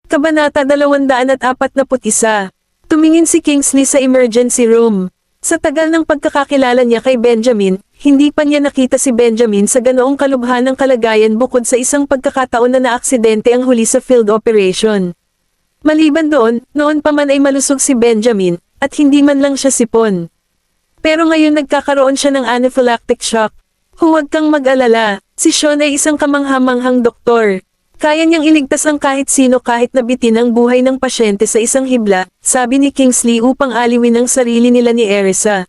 Kabanata 241. Tumingin si Kingsley sa emergency room. Sa tagal ng pagkakakilala niya kay Benjamin, hindi pa niya nakita si Benjamin sa ganoong kalubhanang kalagayan bukod sa isang pagkakataon na naaksidente ang huli sa field operation. Maliban doon, noon pa man ay malusog si Benjamin, at hindi man lang siya sipon. Pero ngayon nagkakaroon siya ng anaphylactic shock. Huwag kang mag-alala, si Sean ay isang kamanghamanghang doktor. Kaya niyang iligtas ang kahit sino kahit nabitin ang buhay ng pasyente sa isang hibla, sabi ni Kingsley upang aliwin ang sarili nila ni Erisa.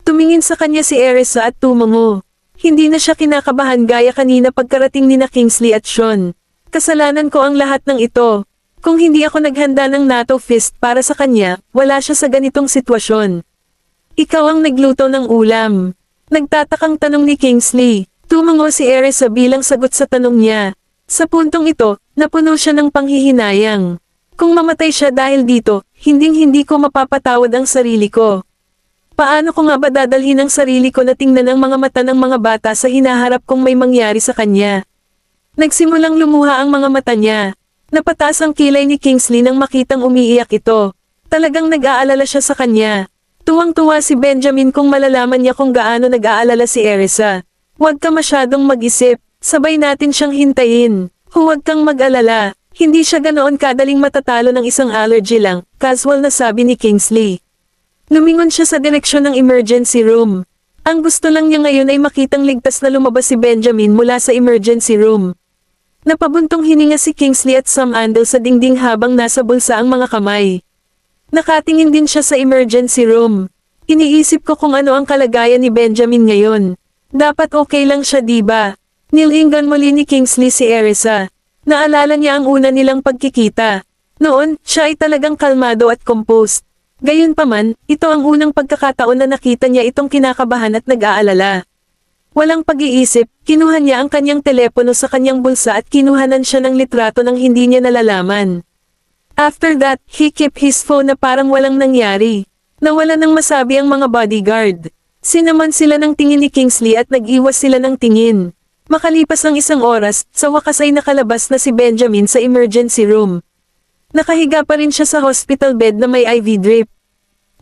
Tumingin sa kanya si Erisa at tumango. Hindi na siya kinakabahan gaya kanina pagkarating ni na Kingsley at Sean. Kasalanan ko ang lahat ng ito. Kung hindi ako naghanda ng NATO fist para sa kanya, wala siya sa ganitong sitwasyon. Ikaw ang nagluto ng ulam. Nagtatakang tanong ni Kingsley. Tumango si Erisa bilang sagot sa tanong niya. Sa puntong ito, napuno siya ng panghihinayang. Kung mamatay siya dahil dito, hinding-hindi ko mapapatawad ang sarili ko. Paano ko nga ba dadalhin ang sarili ko na tingnan ang mga mata ng mga bata sa hinaharap kung may mangyari sa kanya? Nagsimulang lumuha ang mga mata niya. Napataas ang kilay ni Kingsley nang makitang umiiyak ito. Talagang nag-aalala siya sa kanya. Tuwang-tuwa si Benjamin kung malalaman niya kung gaano nag-aalala si Erisa. Huwag ka masyadong mag-isip. Sabay natin siyang hintayin. Huwag kang mag-alala. Hindi siya ganoon kadaling matatalo ng isang allergy lang, casual na sabi ni Kingsley. Lumingon siya sa direksyon ng emergency room. Ang gusto lang niya ngayon ay makitang ligtas na lumabas si Benjamin mula sa emergency room. Napabuntong hininga si Kingsley at sumandal sa dingding habang nasa bulsa ang mga kamay. Nakatingin din siya sa emergency room. Iniisip ko kung ano ang kalagayan ni Benjamin ngayon. Dapat okay lang siya, diba? Nilingan muli ni Kingsley si Erisa. Naalala niya ang una nilang pagkikita. Noon, siya ay talagang kalmado at composed. Gayunpaman, ito ang unang pagkakataon na nakita niya itong kinakabahan at nag-aalala. Walang pag-iisip, kinuha niya ang kanyang telepono sa kanyang bulsa at kinuhanan siya ng litrato ng hindi niya nalalaman. After that, he kept his phone na parang walang nangyari. Nawala nang masabi ang mga bodyguard. Sinaman sila ng tingin ni Kingsley at nag-iwas sila ng tingin. Makalipas ang isang oras, sa wakas ay nakalabas na si Benjamin sa emergency room. Nakahiga pa rin siya sa hospital bed na may IV drip.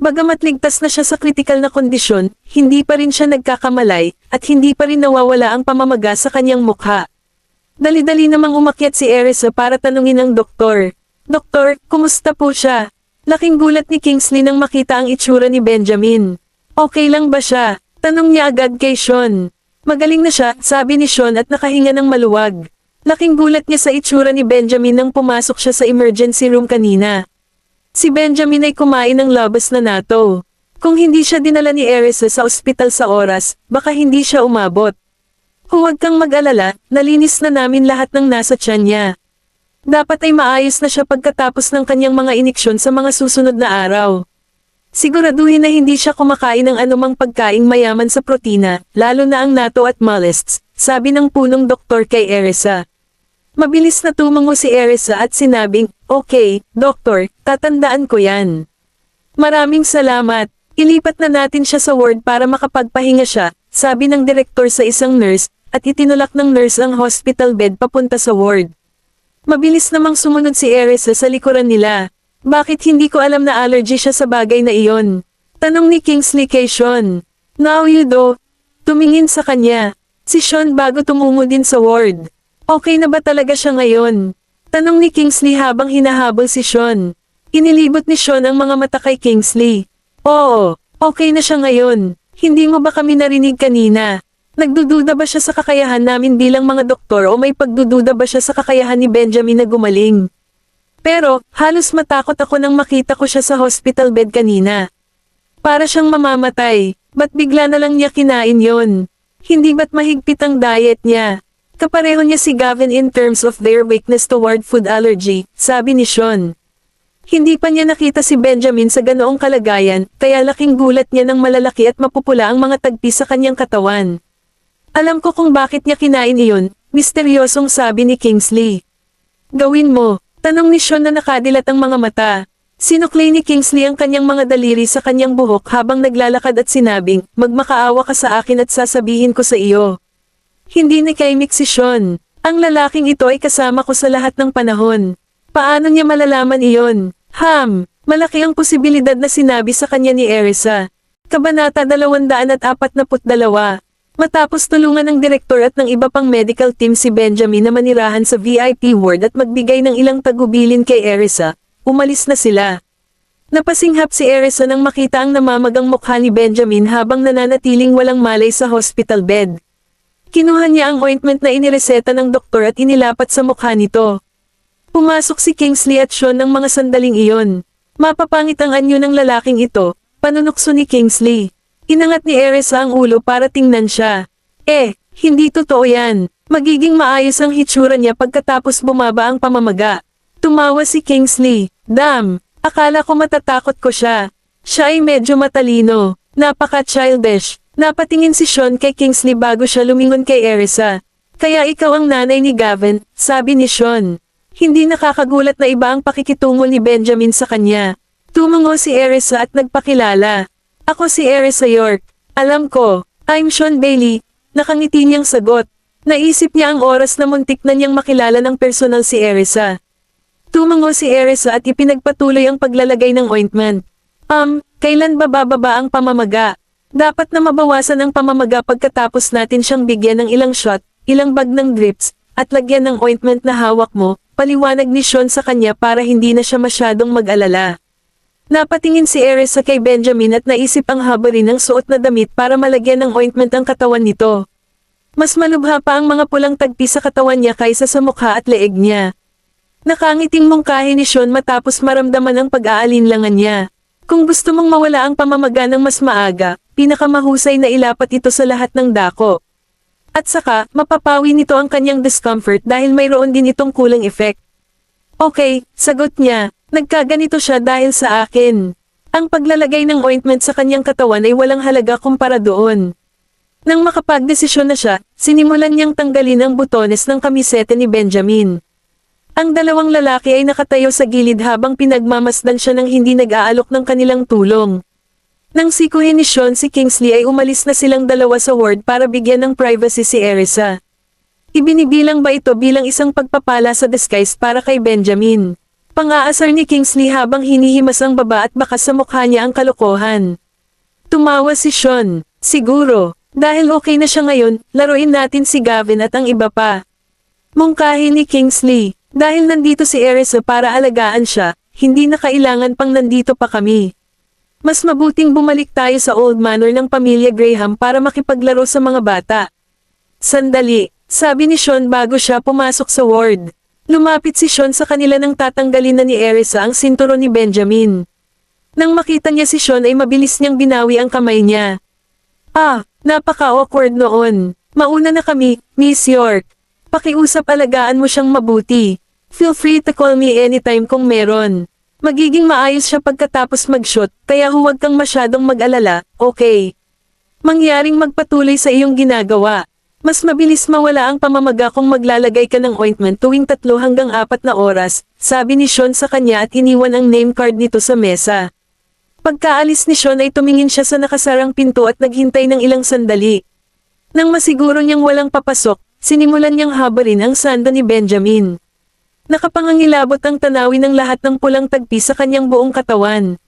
Bagamat ligtas na siya sa kritikal na kondisyon, hindi pa rin siya nagkakamalay, at hindi pa rin nawawala ang pamamaga sa kanyang mukha. Dali-dali namang umakyat si Erisa para tanungin ang doktor. Doktor, kumusta po siya? Laking gulat ni Kingsley nang makita ang itsura ni Benjamin. Okay lang ba siya? Tanong niya agad kay Sean. Magaling na siya, sabi ni Sean at nakahinga ng maluwag. Laking gulat niya sa itsura ni Benjamin nang pumasok siya sa emergency room kanina. Si Benjamin ay kumain ng labas na NATO. Kung hindi siya dinala ni Erisa sa ospital sa oras, baka hindi siya umabot. Huwag kang mag-alala, nalinis na namin lahat ng nasa tiyan niya. Dapat ay maayos na siya pagkatapos ng kanyang mga iniksyon sa mga susunod na araw. Siguraduhin na hindi siya kumakain ng anumang pagkaing mayaman sa protina, lalo na ang natto at mollusks, sabi ng punong doktor kay Erisa. Mabilis na tumango si Erisa at sinabing, okay, doktor, tatandaan ko yan. Maraming salamat. Ilipat na natin siya sa ward para makapagpahinga siya, sabi ng direktor sa isang nurse, at itinulak ng nurse ang hospital bed papunta sa ward. Mabilis namang sumunod si Erisa sa likuran nila. Bakit hindi ko alam na allergy siya sa bagay na iyon? Tanong ni Kingsley kay Sean. Now you do. Tumingin sa kanya. Si Sean bago tumungo din sa ward. Okay na ba talaga siya ngayon? Tanong ni Kingsley habang hinahabol si Sean. Inilibot ni Sean ang mga mata kay Kingsley. Oo, okay na siya ngayon. Hindi mo ba kami narinig kanina? Nagdududa ba siya sa kakayahan namin bilang mga doktor o may pagdududa ba siya sa kakayahan ni Benjamin na gumaling? Pero, halos matakot ako nang makita ko siya sa hospital bed kanina. Para siyang mamamatay, ba't bigla na lang niya kinain yon? Hindi ba't mahigpit ang diet niya? Kapareho niya si Gavin in terms of their weakness toward food allergy, sabi ni Sean. Hindi pa niya nakita si Benjamin sa ganoong kalagayan, kaya laking gulat niya nang malalaki at mapupula ang mga tagpi sa kanyang katawan. Alam ko kung bakit niya kinain iyon, misteryosong sabi ni Kingsley. Gawin mo. Tanong ni Sean na nakadilat ang mga mata. Sinuklay ni Kingsley ang kanyang mga daliri sa kanyang buhok habang naglalakad at sinabing, magmakaawa ka sa akin at sasabihin ko sa iyo. Hindi nakaimik si Sean. Ang lalaking ito ay kasama ko sa lahat ng panahon. Paano niya malalaman iyon? Malaki ang posibilidad na sinabi sa kanya ni Erisa. Kabanata 242. Matapos tulungan ng direktor at ng iba pang medical team si Benjamin na manirahan sa VIP ward at magbigay ng ilang tagubilin kay Erisa, umalis na sila. Napasinghap si Erisa nang makita ang namamagang mukha ni Benjamin habang nananatiling walang malay sa hospital bed. Kinuha niya ang ointment na inireseta ng doktor at inilapat sa mukha nito. Pumasok si Kingsley at Sean ng mga sandaling iyon. Mapapangit ang anyo ng lalaking ito, panunukso ni Kingsley. Inangat ni Erisa ang ulo para tingnan siya. Hindi totoo yan. Magiging maayos ang hitsura niya pagkatapos bumaba ang pamamaga. Tumawa si Kingsley. Damn, akala ko matatakot ko siya. Siya ay medyo matalino. Napaka-childish. Napatingin si Sean kay Kingsley bago siya lumingon kay Erisa. Kaya ikaw ang nanay ni Gavin, sabi ni Sean. Hindi nakakagulat na iba ang pakikitungo ni Benjamin sa kanya. Tumango si Erisa at nagpakilala. Ako si Erisa York. Alam ko, I'm Sean Bailey. Nakangiti niyang sagot. Naisip niya ang oras na muntik na niyang makilala ng personal si Erisa. Tumango si Erisa at ipinagpatuloy ang paglalagay ng ointment. Kailan ba bababa ang pamamaga? Dapat na mabawasan ang pamamaga pagkatapos natin siyang bigyan ng ilang shot, ilang bag ng drips, at lagyan ng ointment na hawak mo, paliwanag ni Sean sa kanya para hindi na siya masyadong mag-alala. Napatingin si Erisa kay Benjamin at naisip ang haba rin ng suot na damit para malagyan ng ointment ang katawan nito. Mas malubha pa ang mga pulang tagpi sa katawan niya kaysa sa mukha at leeg niya. Nakangiting mungkahi ni Sean matapos maramdaman ang pag-aalinlangan niya. Kung gusto mong mawala ang pamamaga ng mas maaga, pinakamahusay na ilapat ito sa lahat ng dako. At saka, mapapawi nito ang kanyang discomfort dahil mayroon din itong cooling effect. Okay, sagot niya. Nagkaganito siya dahil sa akin. Ang paglalagay ng ointment sa kanyang katawan ay walang halaga kumpara doon. Nang makapagdesisyon na siya, sinimulan niyang tanggalin ang butones ng kamisete ni Benjamin. Ang dalawang lalaki ay nakatayo sa gilid habang pinagmamasdan siya ng hindi nag-aalok ng kanilang tulong. Nang sikuhin ni Sean si Kingsley ay umalis na silang dalawa sa ward para bigyan ng privacy si Erisa. Ibinibilang ba ito bilang isang pagpapala sa disguise para kay Benjamin? Pang-aasar ni Kingsley habang hinihimas ang baba at baka sa mukha niya ang kalokohan. Tumawa si Sean. Siguro, dahil okay na siya ngayon, laruin natin si Gavin at ang iba pa. Mungkahi ni Kingsley. Dahil nandito si Erisa para alagaan siya, hindi na kailangan pang nandito pa kami. Mas mabuting bumalik tayo sa old manor ng pamilya Graham para makipaglaro sa mga bata. Sandali, sabi ni Sean bago siya pumasok sa ward. Lumapit si Sean sa kanila nang tatanggalin na ni Erisa ang sinturon ni Benjamin. Nang makita niya si Sean ay mabilis niyang binawi ang kamay niya. Napaka-awkward noon. Mauna na kami, Miss York. Pakiusap alagaan mo siyang mabuti. Feel free to call me anytime kung meron. Magiging maayos siya pagkatapos mag-shoot, kaya huwag kang masyadong mag-alala, okay? Mangyaring magpatuloy sa iyong ginagawa. Mas mabilis mawala ang pamamaga kung maglalagay ka ng ointment tuwing 3 hanggang 4 na oras, sabi ni Sean sa kanya at iniwan ang name card nito sa mesa. Pagkaalis ni Sean ay tumingin siya sa nakasarang pinto at naghintay ng ilang sandali. Nang masiguro niyang walang papasok, sinimulan niyang habarin ang sando ni Benjamin. Nakapangangilabot ang tanawin ng lahat ng pulang tagpi sa kanyang buong katawan.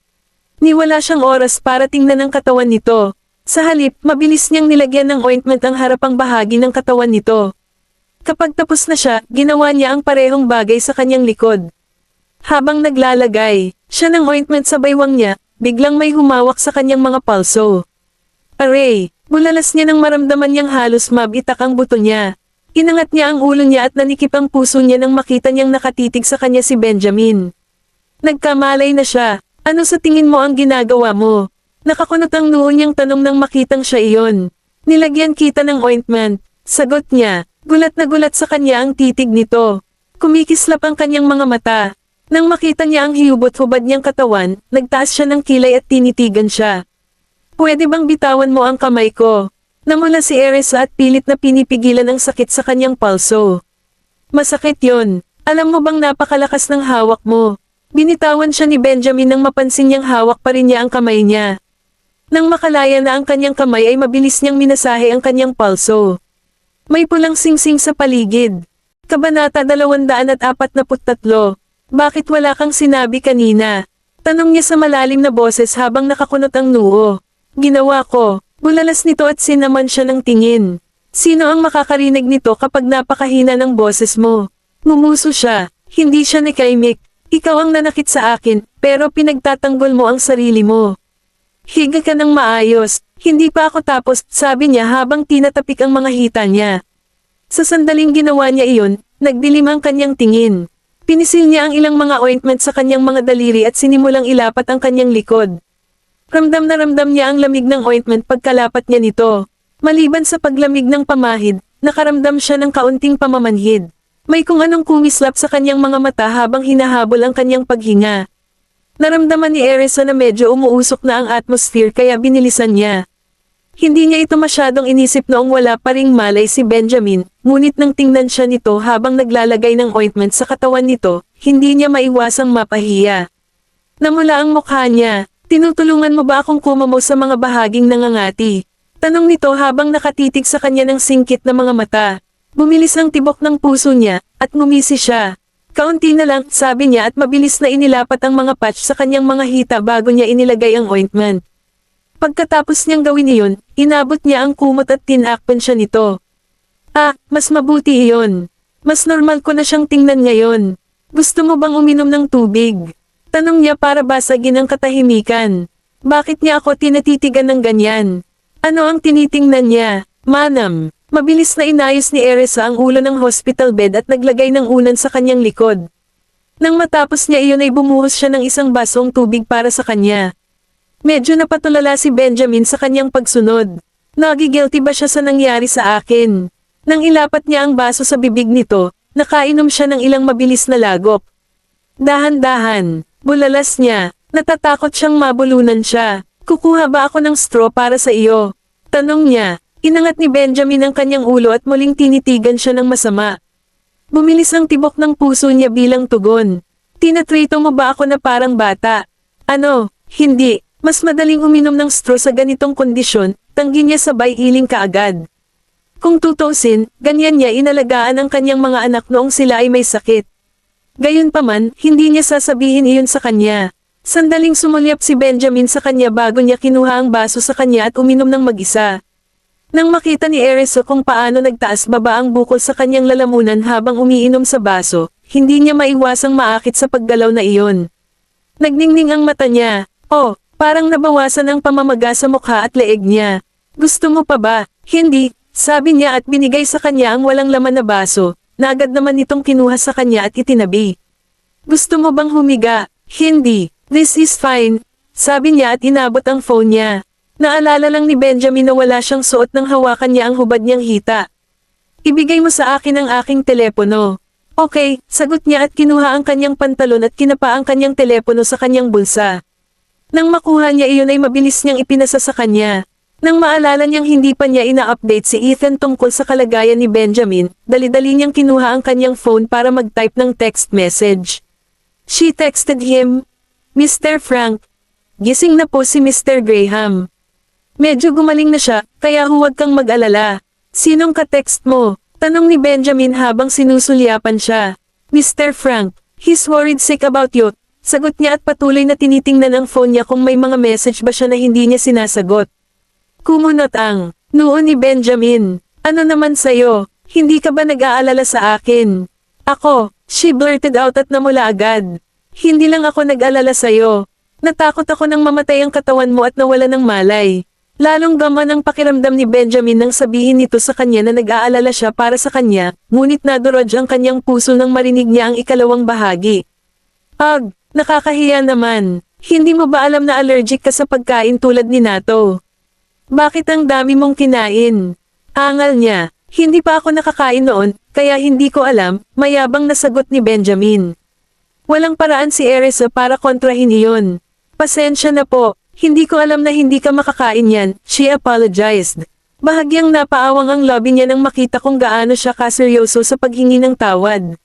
Niwala siyang oras para tingnan ang katawan nito. Sa halip, mabilis niyang nilagyan ng ointment ang harapang bahagi ng katawan nito. Kapag tapos na siya, ginawa niya ang parehong bagay sa kanyang likod. Habang naglalagay siya ng ointment sa baywang niya, biglang may humawak sa kanyang mga palso. Aray! Bulalas niya nang maramdaman niyang halos mabitak ang buto niya. Inangat niya ang ulo niya at nanikip ang puso niya nang makita niyang nakatitig sa kanya si Benjamin. Nagkamalay na siya. Ano sa tingin mo ang ginagawa mo? Nakakunot ang noo niyang tanong nang makitang siya iyon. Nilagyan kita ng ointment. Sagot niya. Gulat na gulat sa kanya ang titig nito. Kumikislap ang kanyang mga mata. Nang makita niya ang hiyubot-hubad niyang katawan, nagtaas siya ng kilay at tinitigan siya. Pwede bang bitawan mo ang kamay ko? Namula si Erisa at pilit na pinipigilan ang sakit sa kanyang palso. Masakit yon. Alam mo bang napakalakas ng hawak mo? Binitawan siya ni Benjamin nang mapansin niyang hawak pa rin niya ang kamay niya. Nang makalaya na ang kanyang kamay ay mabilis niyang minasahe ang kanyang palso. May pulang singsing sa paligid. Kabanata 243. Bakit wala kang sinabi kanina? Tanong niya sa malalim na boses habang nakakunot ang noo. Ginawa ko. Bulalas nito at sinaman siya ng tingin. Sino ang makakarinig nito kapag napakahina ng boses mo? Ngumuso siya. Hindi siya nakaimik. Ikaw ang nanakit sa akin, pero pinagtatanggol mo ang sarili mo. Higa ka ng maayos. Hindi pa ako tapos, sabi niya habang tinatapik ang mga hita niya. Sa sandaling ginawa niya iyon, nagdilim ang kanyang tingin. Pinisil niya ang ilang mga ointment sa kanyang mga daliri at sinimulang ilapat ang kanyang likod. Ramdam na ramdam niya ang lamig ng ointment pagkalapat niya nito. Maliban sa paglamig ng pamahid, nakaramdam siya ng kaunting pamamanhid. May kung anong kumislap sa kanyang mga mata habang hinahabol ang kanyang paghinga. Naramdaman ni Erisa na medyo umuusok na ang atmosphere kaya binilisan niya. Hindi niya ito masyadong inisip noong wala pa ring malay si Benjamin, ngunit nang tingnan siya nito habang naglalagay ng ointment sa katawan nito, hindi niya maiwasang mapahiya. Namula ang mukha niya. Tinutulungan mo ba akong kumamo sa mga bahaging nangangati? Tanong nito habang nakatitig sa kanya ng singkit na mga mata. Bumilis ang tibok ng puso niya, at ngumisi siya. Kaunti na lang, sabi niya at mabilis na inilapat ang mga patch sa kanyang mga hita bago niya inilagay ang ointment. Pagkatapos niyang gawin iyon, inabot niya ang kumot at tinakpan siya nito. Mas mabuti iyon. Mas normal ko na siyang tingnan ngayon. Gusto mo bang uminom ng tubig? Tanong niya para basagin ang katahimikan. Bakit niya ako tinatitigan ng ganyan? Ano ang tinitingnan niya? Manam. Mabilis na inayos ni Erisa ang ulo ng hospital bed at naglagay ng unan sa kanyang likod. Nang matapos niya iyon ay bumuhos siya ng isang basong tubig para sa kanya. Medyo napatulala si Benjamin sa kanyang pagsunod. Nagigilty ba siya sa nangyari sa akin? Nang ilapat niya ang baso sa bibig nito, nakainom siya ng ilang mabilis na lagok. Dahan-dahan. Bulalas niya, natatakot siyang mabulunan siya. Kukuha ba ako ng straw para sa iyo? Tanong niya, inangat ni Benjamin ang kanyang ulo at muling tinitigan siya ng masama. Bumilis ang tibok ng puso niya bilang tugon. Tinatrito mo ba ako na parang bata? Ano, hindi, mas madaling uminom ng straw sa ganitong kondisyon, tanggi niya sabay iling kaagad. Kung tutusin, ganyan niya inalagaan ang kanyang mga anak noong sila ay may sakit. Gayunpaman, hindi niya sasabihin iyon sa kanya. Sandaling sumulyap si Benjamin sa kanya bago niya kinuha ang baso sa kanya at uminom ng mag-isa. Nang makita ni Erisa kung paano nagtaas baba ang bukol sa kanyang lalamunan habang umiinom sa baso, hindi niya maiwasang maakit sa paggalaw na iyon. Nagningning ang mata niya. Parang nabawasan ang pamamaga sa mukha at leeg niya. Gusto mo pa ba? Hindi, sabi niya at binigay sa kanya ang walang laman na baso. Naagad naman itong kinuha sa kanya at itinabi. Gusto mo bang humiga? Hindi. This is fine. Sabi niya at inabot ang phone niya. Naalala lang ni Benjamin na wala siyang suot nang hawakan niya ang hubad niyang hita. Ibigay mo sa akin ang aking telepono. Okay, sagot niya at kinuha ang kanyang pantalon at kinapa ang kanyang telepono sa kanyang bulsa. Nang makuha niya iyon ay mabilis niyang ipinasa sa kanya. Nang maalala niyang hindi pa niya ina-update si Ethan tungkol sa kalagayan ni Benjamin, dali-dali niyang kinuha ang kanyang phone para mag-type ng text message. She texted him, Mr. Frank. Gising na po si Mr. Graham. Medyo gumaling na siya, kaya huwag kang mag-alala. Sinong ka-text mo? Tanong ni Benjamin habang sinusulyapan siya. Mr. Frank, he's worried sick about you. Sagot niya at patuloy na tinitingnan ang phone niya kung may mga message ba siya na hindi niya sinasagot. Kumunot ang noo ni Benjamin. Ano naman sa'yo? Hindi ka ba nag-aalala sa akin? Ako, she blurted out at namula agad. Hindi lang ako nag-alala sa'yo. Natakot ako nang mamatay ang katawan mo at nawala ng malay. Lalong gaman ang pakiramdam ni Benjamin nang sabihin nito sa kanya na nag-aalala siya para sa kanya, ngunit nadurog ang kanyang puso nang marinig niya ang ikalawang bahagi. Nakakahiya naman. Hindi mo ba alam na allergic ka sa pagkain tulad ni Nato? Bakit ang dami mong kinain? Angal niya. Hindi pa ako nakakain noon, kaya hindi ko alam, mayabang na sagot ni Benjamin. Walang paraan si Erisa para kontrahin iyon. Pasensya na po, hindi ko alam na hindi ka makakain yan, she apologized. Bahagyang napaawang ang lobby niya nang makita kung gaano siya kaseryoso sa paghingi ng tawad.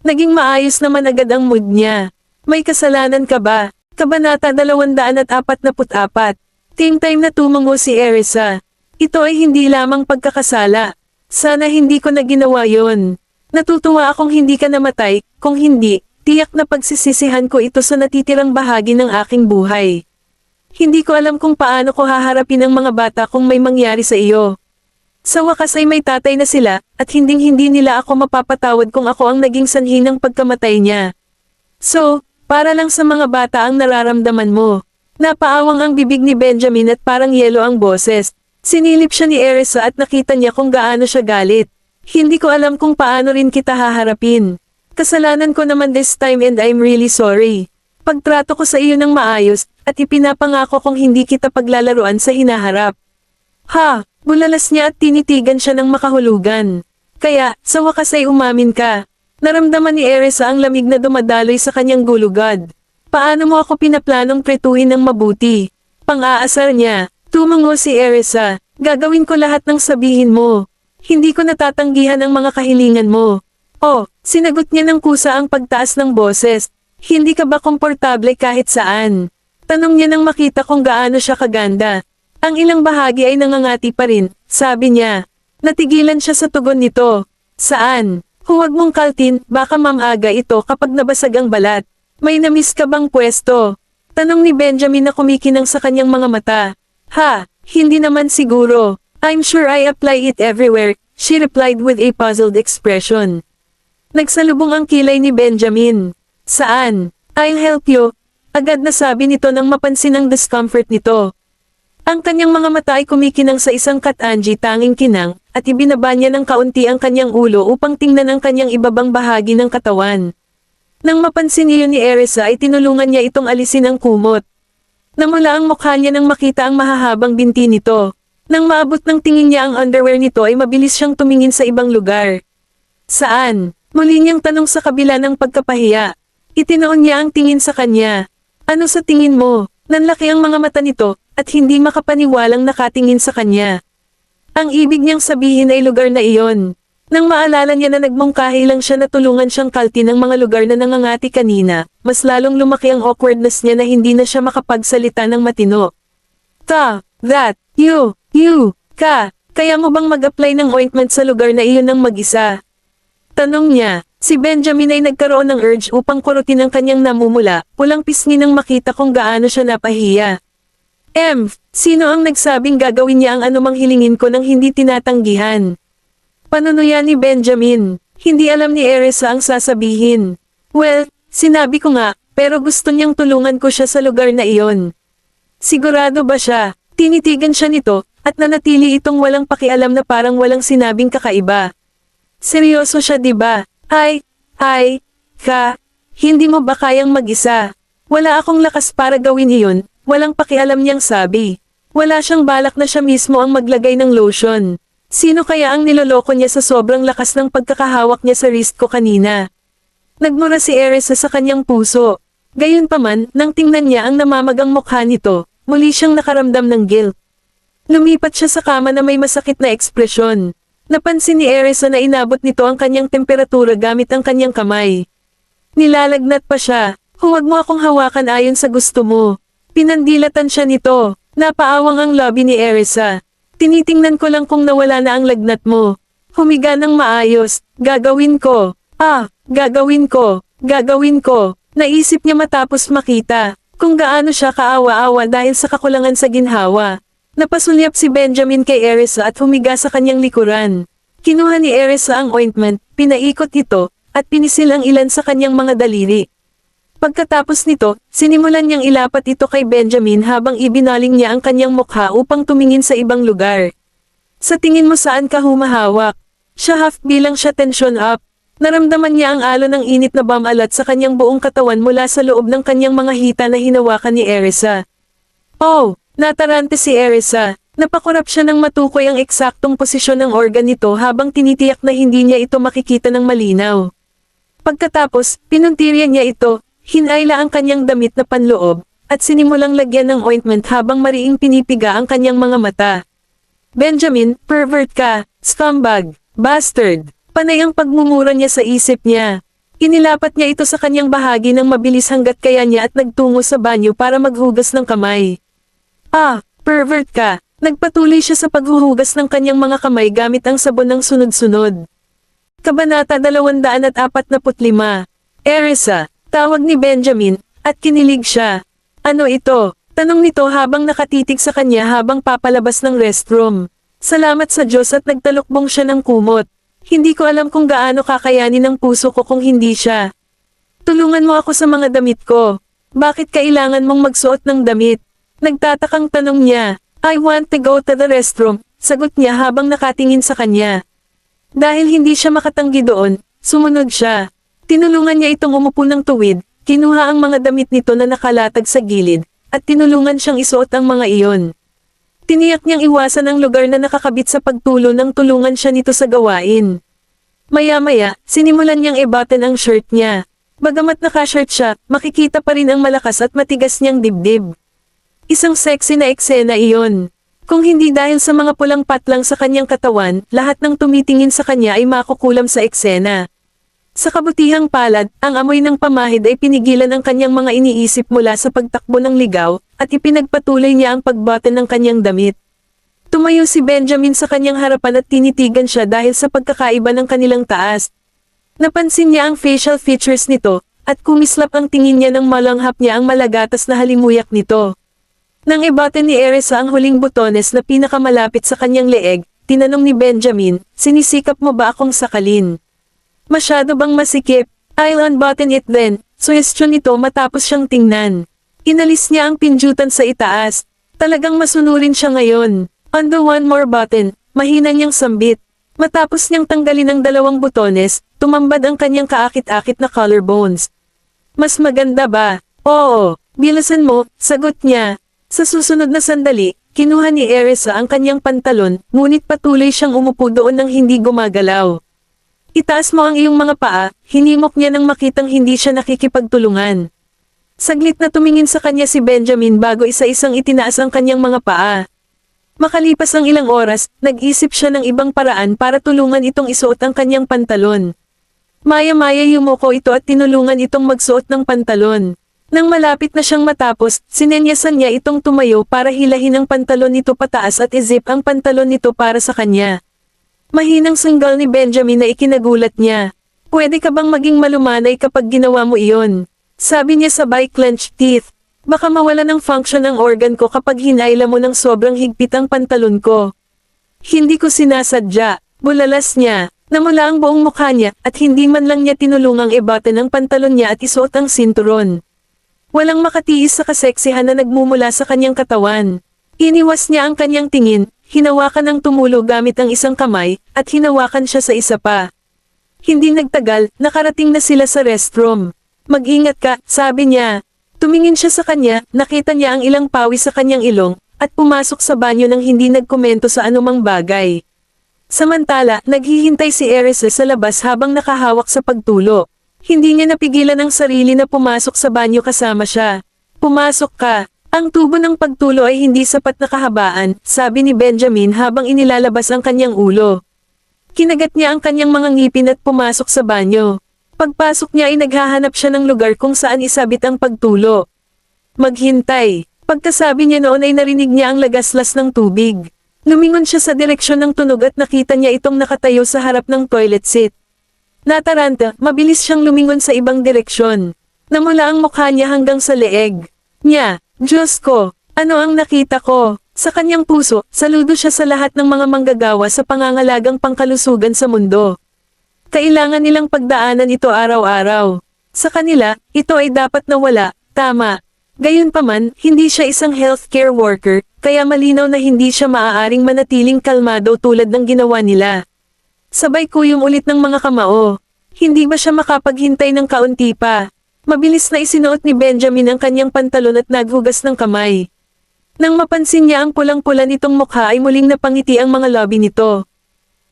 Naging maayos naman agad ang mood niya. May kasalanan ka ba? Kabanata 244. Time na tumango si Erisa. Ito ay hindi lamang pagkakasala. Sana hindi ko na ginawa yon. Natutuwa akong hindi ka namatay, kung hindi, Tiyak na pagsisisihan ko ito sa natitirang bahagi ng aking buhay. Hindi ko alam kung paano ko haharapin ang mga bata kung may mangyari sa iyo. Sa wakas ay may tatay na sila, at hinding-hindi nila ako mapapatawad kung ako ang naging sanhi ng pagkamatay niya. So, para lang sa mga bata ang nararamdaman mo. Napaawang ang bibig ni Benjamin at parang yelo ang boses. Sinilip siya ni Erisa at nakita niya kung gaano siya galit. Hindi ko alam kung paano rin kita haharapin. Kasalanan ko naman this time and I'm really sorry. Pagtrato ko sa iyo ng maayos, at ipinapangako kong hindi kita paglalaruan sa hinaharap. Ha! Bulalas niya at tinitigan siya ng makahulugan. Kaya, sa wakas ay umamin ka. Naramdaman ni Erisa ang lamig na dumadaloy sa kanyang gulugad. Paano mo ako pinaplanong pretuhin ng mabuti? Pang-aasar niya. Tumango si Erisa. Gagawin ko lahat ng sabihin mo. Hindi ko natatanggihan ang mga kahilingan mo. Oh, sinagot niya ng kusa ang pagtaas ng boses. Hindi ka ba komportable kahit saan? Tanong niya nang makita kung gaano siya kaganda. Ang ilang bahagi ay nangangati pa rin, sabi niya. Natigilan siya sa tugon nito. Saan? Huwag mong kaltin, baka mamaga ito kapag nabasag ang balat. May namiss ka bang pwesto? Tanong ni Benjamin na kumikinang sa kanyang mga mata. Ha, hindi naman siguro. I'm sure I apply it everywhere, she replied with a puzzled expression. Nagsalubong ang kilay ni Benjamin. Saan? I'll help you. Agad na sabi nito nang mapansin ang discomfort nito. Ang kanyang mga mata ay kumikinang sa isang katanji tanging kinang, at ibinaba niya ng kaunti ang kanyang ulo upang tingnan ang kanyang ibabang bahagi ng katawan. Nang mapansin iyon ni Erisa ay tinulungan niya itong alisin ang kumot. Namula ang mukha niya nang makita ang mahahabang binti nito. Nang maabot ng tingin niya ang underwear nito ay mabilis siyang tumingin sa ibang lugar. Saan? Muli niyang tanong sa kabila ng pagkapahiya. Itinoon niya ang tingin sa kanya. Ano sa tingin mo? Nanlaki ang mga mata nito, at hindi makapaniwalang nakatingin sa kanya. Ang ibig niyang sabihin ay lugar na iyon. Nang maalala niya na nagmungkahi lang siya na tulungan siyang kalti ng mga lugar na nangangati kanina, mas lalong lumaki ang awkwardness niya na hindi na siya makapagsalita ng matino. Kaya mo bang mag-apply ng ointment sa lugar na iyon ng mag-isa? Tanong niya. Si Benjamin ay nagkaroon ng urge upang kurutin ang kanyang namumula, pulang pisngi nang makita kung gaano siya napahiya. Sino ang nagsabing gagawin niya ang anumang hilingin ko nang hindi tinatanggihan? Panunuya ni Benjamin. Hindi alam ni Erisa ang sasabihin. Well, sinabi ko nga, pero gusto niyang tulungan ko siya sa lugar na iyon. Sigurado ba siya? Tinitigan siya nito, at nanatili itong walang pakialam na parang walang sinabing kakaiba. Seryoso siya diba? Hindi mo ba kayang mag-isa? Wala akong lakas para gawin iyon, walang pakialam niyang sabi. Wala siyang balak na siya mismo ang maglagay ng lotion. Sino kaya ang niloloko niya sa sobrang lakas ng pagkakahawak niya sa wrist ko kanina? Nagmura si Erisa sa kanyang puso. Gayunpaman, nang tingnan niya ang namamagang mukha nito, muli siyang nakaramdam ng guilt. Lumipat siya sa kama na may masakit na ekspresyon. Napansin ni Erisa na inabot nito ang kanyang temperatura gamit ang kanyang kamay. Nilalagnat pa siya. Huwag mo akong hawakan ayon sa gusto mo. Pinandilatan siya nito. Napaawang ang labi ni Erisa. Tinitingnan ko lang kung nawala na ang lagnat mo. Humiga ng maayos. Gagawin ko. Gagawin ko. Naisip niya matapos makita kung gaano siya kaawa-awa dahil sa kakulangan sa ginhawa. Napasulyap si Benjamin kay Erisa at humiga sa kanyang likuran. Kinuha ni Erisa ang ointment, pinaikot ito, at pinisil ang ilan sa kanyang mga daliri. Pagkatapos nito, sinimulan niyang ilapat ito kay Benjamin habang ibinaling niya ang kanyang mukha upang tumingin sa ibang lugar. Sa tingin mo saan ka humahawak? Siya half bilang siya tension up. Naramdaman niya ang alon ng init na bamalat sa kanyang buong katawan mula sa loob ng kanyang mga hita na hinawakan ni Erisa. Oh! Natarante si Erisa. Napakurap siya nang matukoy ang eksaktong posisyon ng organ nito habang tinitiyak na hindi niya ito makikita ng malinaw. Pagkatapos, pinuntirya niya ito, hinayla ang kanyang damit na panloob, at sinimulang lagyan ng ointment habang mariing pinipiga ang kanyang mga mata. Benjamin, pervert ka, scumbag, bastard. Panay ang pagmumura niya sa isip niya. Inilapat niya ito sa kanyang bahagi ng mabilis hanggat kaya niya at nagtungo sa banyo para maghugas ng kamay. Pervert ka. Nagpatuloy siya sa paghuhugas ng kanyang mga kamay gamit ang sabon ng sunod-sunod. Kabanata 245. Erisa, Tawag ni Benjamin, at kinilig siya. Ano ito? Tanong nito habang nakatitig sa kanya habang papalabas ng restroom. Salamat sa Diyos at nagtalukbong siya ng kumot. Hindi ko alam kung gaano kakayanin ng puso ko kung hindi siya. Tulungan mo ako sa mga damit ko. Bakit kailangan mong magsuot ng damit? Nagtatakang tanong niya. I want to go to the restroom, sagot niya habang nakatingin sa kanya. Dahil hindi siya makatanggi doon, sumunod siya. Tinulungan niya itong umupo ng tuwid, kinuha ang mga damit nito na nakalatag sa gilid, at tinulungan siyang isuot ang mga iyon. Tiniyak niyang iwasan ang lugar na nakakabit sa pagtulo nang tulungan siya nito sa gawain. Maya-maya, sinimulan niyang i-button ang shirt niya. Bagamat naka-shirt siya, makikita pa rin ang malakas at matigas niyang dibdib. Isang sexy na eksena iyon. Kung hindi dahil sa mga pulang patlang sa kanyang katawan, lahat ng tumitingin sa kanya ay makukulam sa eksena. Sa kabutihang palad, ang amoy ng pamahid ay pinigilan ang kanyang mga iniisip mula sa pagtakbo ng ligaw, at ipinagpatuloy niya ang pagbutton ng kanyang damit. Tumayo si Benjamin sa kanyang harapan at tinitigan siya dahil sa pagkakaiba ng kanilang taas. Napansin niya ang facial features nito, at kumislap ang tingin niya nang malanghap niya ang malagatas na halimuyak nito. Nang i-button ni Erisa ang huling butones na pinakamalapit sa kanyang leeg, tinanong ni Benjamin, sinisikap mo ba akong sakalin? Masyado bang masikip? I'll unbutton it then, suhestyon nito matapos siyang tingnan. Inalis niya ang pinjutan sa itaas. Talagang masunurin siya ngayon. Undo one more button, mahina niyang sambit. Matapos niyang tanggalin ang dalawang butones, tumambad ang kanyang kaakit-akit na collarbones. Mas maganda ba? Oo, bilasan mo, sagot niya. Sa susunod na sandali, kinuha ni Erisa ang kanyang pantalon, ngunit patuloy siyang umupo doon nang hindi gumagalaw. Itaas mo ang iyong mga paa, hinimok niya nang makitang hindi siya nakikipagtulungan. Saglit na tumingin sa kanya si Benjamin bago isa-isang itinaas ang kanyang mga paa. Makalipas ang ilang oras, nag-isip siya ng ibang paraan para tulungan itong isuot ang kanyang pantalon. Maya-maya yumuko ito at tinulungan itong magsuot ng pantalon. Nang malapit na siyang matapos, sinenyasan niya itong tumayo para hilahin ang pantalon nito pataas at i-zip ang pantalon nito para sa kanya. Mahinang sunggal ni Benjamin na ikinagulat niya. Pwede ka bang maging malumanay kapag ginawa mo iyon? Sabi niya sabay clenched teeth. Baka mawala ng function ang organ ko kapag hinayla mo ng sobrang higpit ang pantalon ko. Hindi ko sinasadya, bulalas niya. Namula ang buong mukha niya at hindi man lang niya tinulungang i-button ang pantalon niya at isuot ang sinturon. Walang makatiis sa kaseksihan na nagmumula sa kanyang katawan. Iniwas niya ang kanyang tingin, hinawakan ng tumulo gamit ang isang kamay, at hinawakan siya sa isa pa. Hindi nagtagal, nakarating na sila sa restroom. Mag-ingat ka, sabi niya. Tumingin siya sa kanya, nakita niya ang ilang pawis sa kanyang ilong, at pumasok sa banyo nang hindi nagkomento sa anumang bagay. Samantala, naghihintay si Erisa sa labas habang nakahawak sa pagtulo. Hindi niya napigilan ang sarili na pumasok sa banyo kasama siya. Pumasok ka. Ang tubo ng pagtulo ay hindi sapat na kahabaan, sabi ni Benjamin habang inilalabas ang kanyang ulo. Kinagat niya ang kanyang mga ngipin at pumasok sa banyo. Pagpasok niya ay naghahanap siya ng lugar kung saan isabit ang pagtulo. Maghintay. Pagkasabi niya noon ay narinig niya ang lagaslas ng tubig. Lumingon siya sa direksyon ng tunog at nakita niya itong nakatayo sa harap ng toilet seat. Nataranta, mabilis siyang lumingon sa ibang direksyon. Namula ang mukha niya hanggang sa leeg niya. Diyos ko, ano ang nakita ko? Sa kanyang puso, saludo siya sa lahat ng mga manggagawa sa pangangalagang pangkalusugan sa mundo. Kailangan nilang pagdaanan ito araw-araw. Sa kanila, ito ay dapat na wala, tama. Gayunpaman, hindi siya isang healthcare worker, kaya malinaw na hindi siya maaaring manatiling kalmado tulad ng ginawa nila. Sabay kuyom ulit ng mga kamao. Hindi ba siya makapaghintay ng kaunti pa? Mabilis na isinuot ni Benjamin ang kanyang pantalon at naghugas ng kamay. Nang mapansin niya ang pulang-pula nitong mukha ay muling napangiti ang mga labi nito.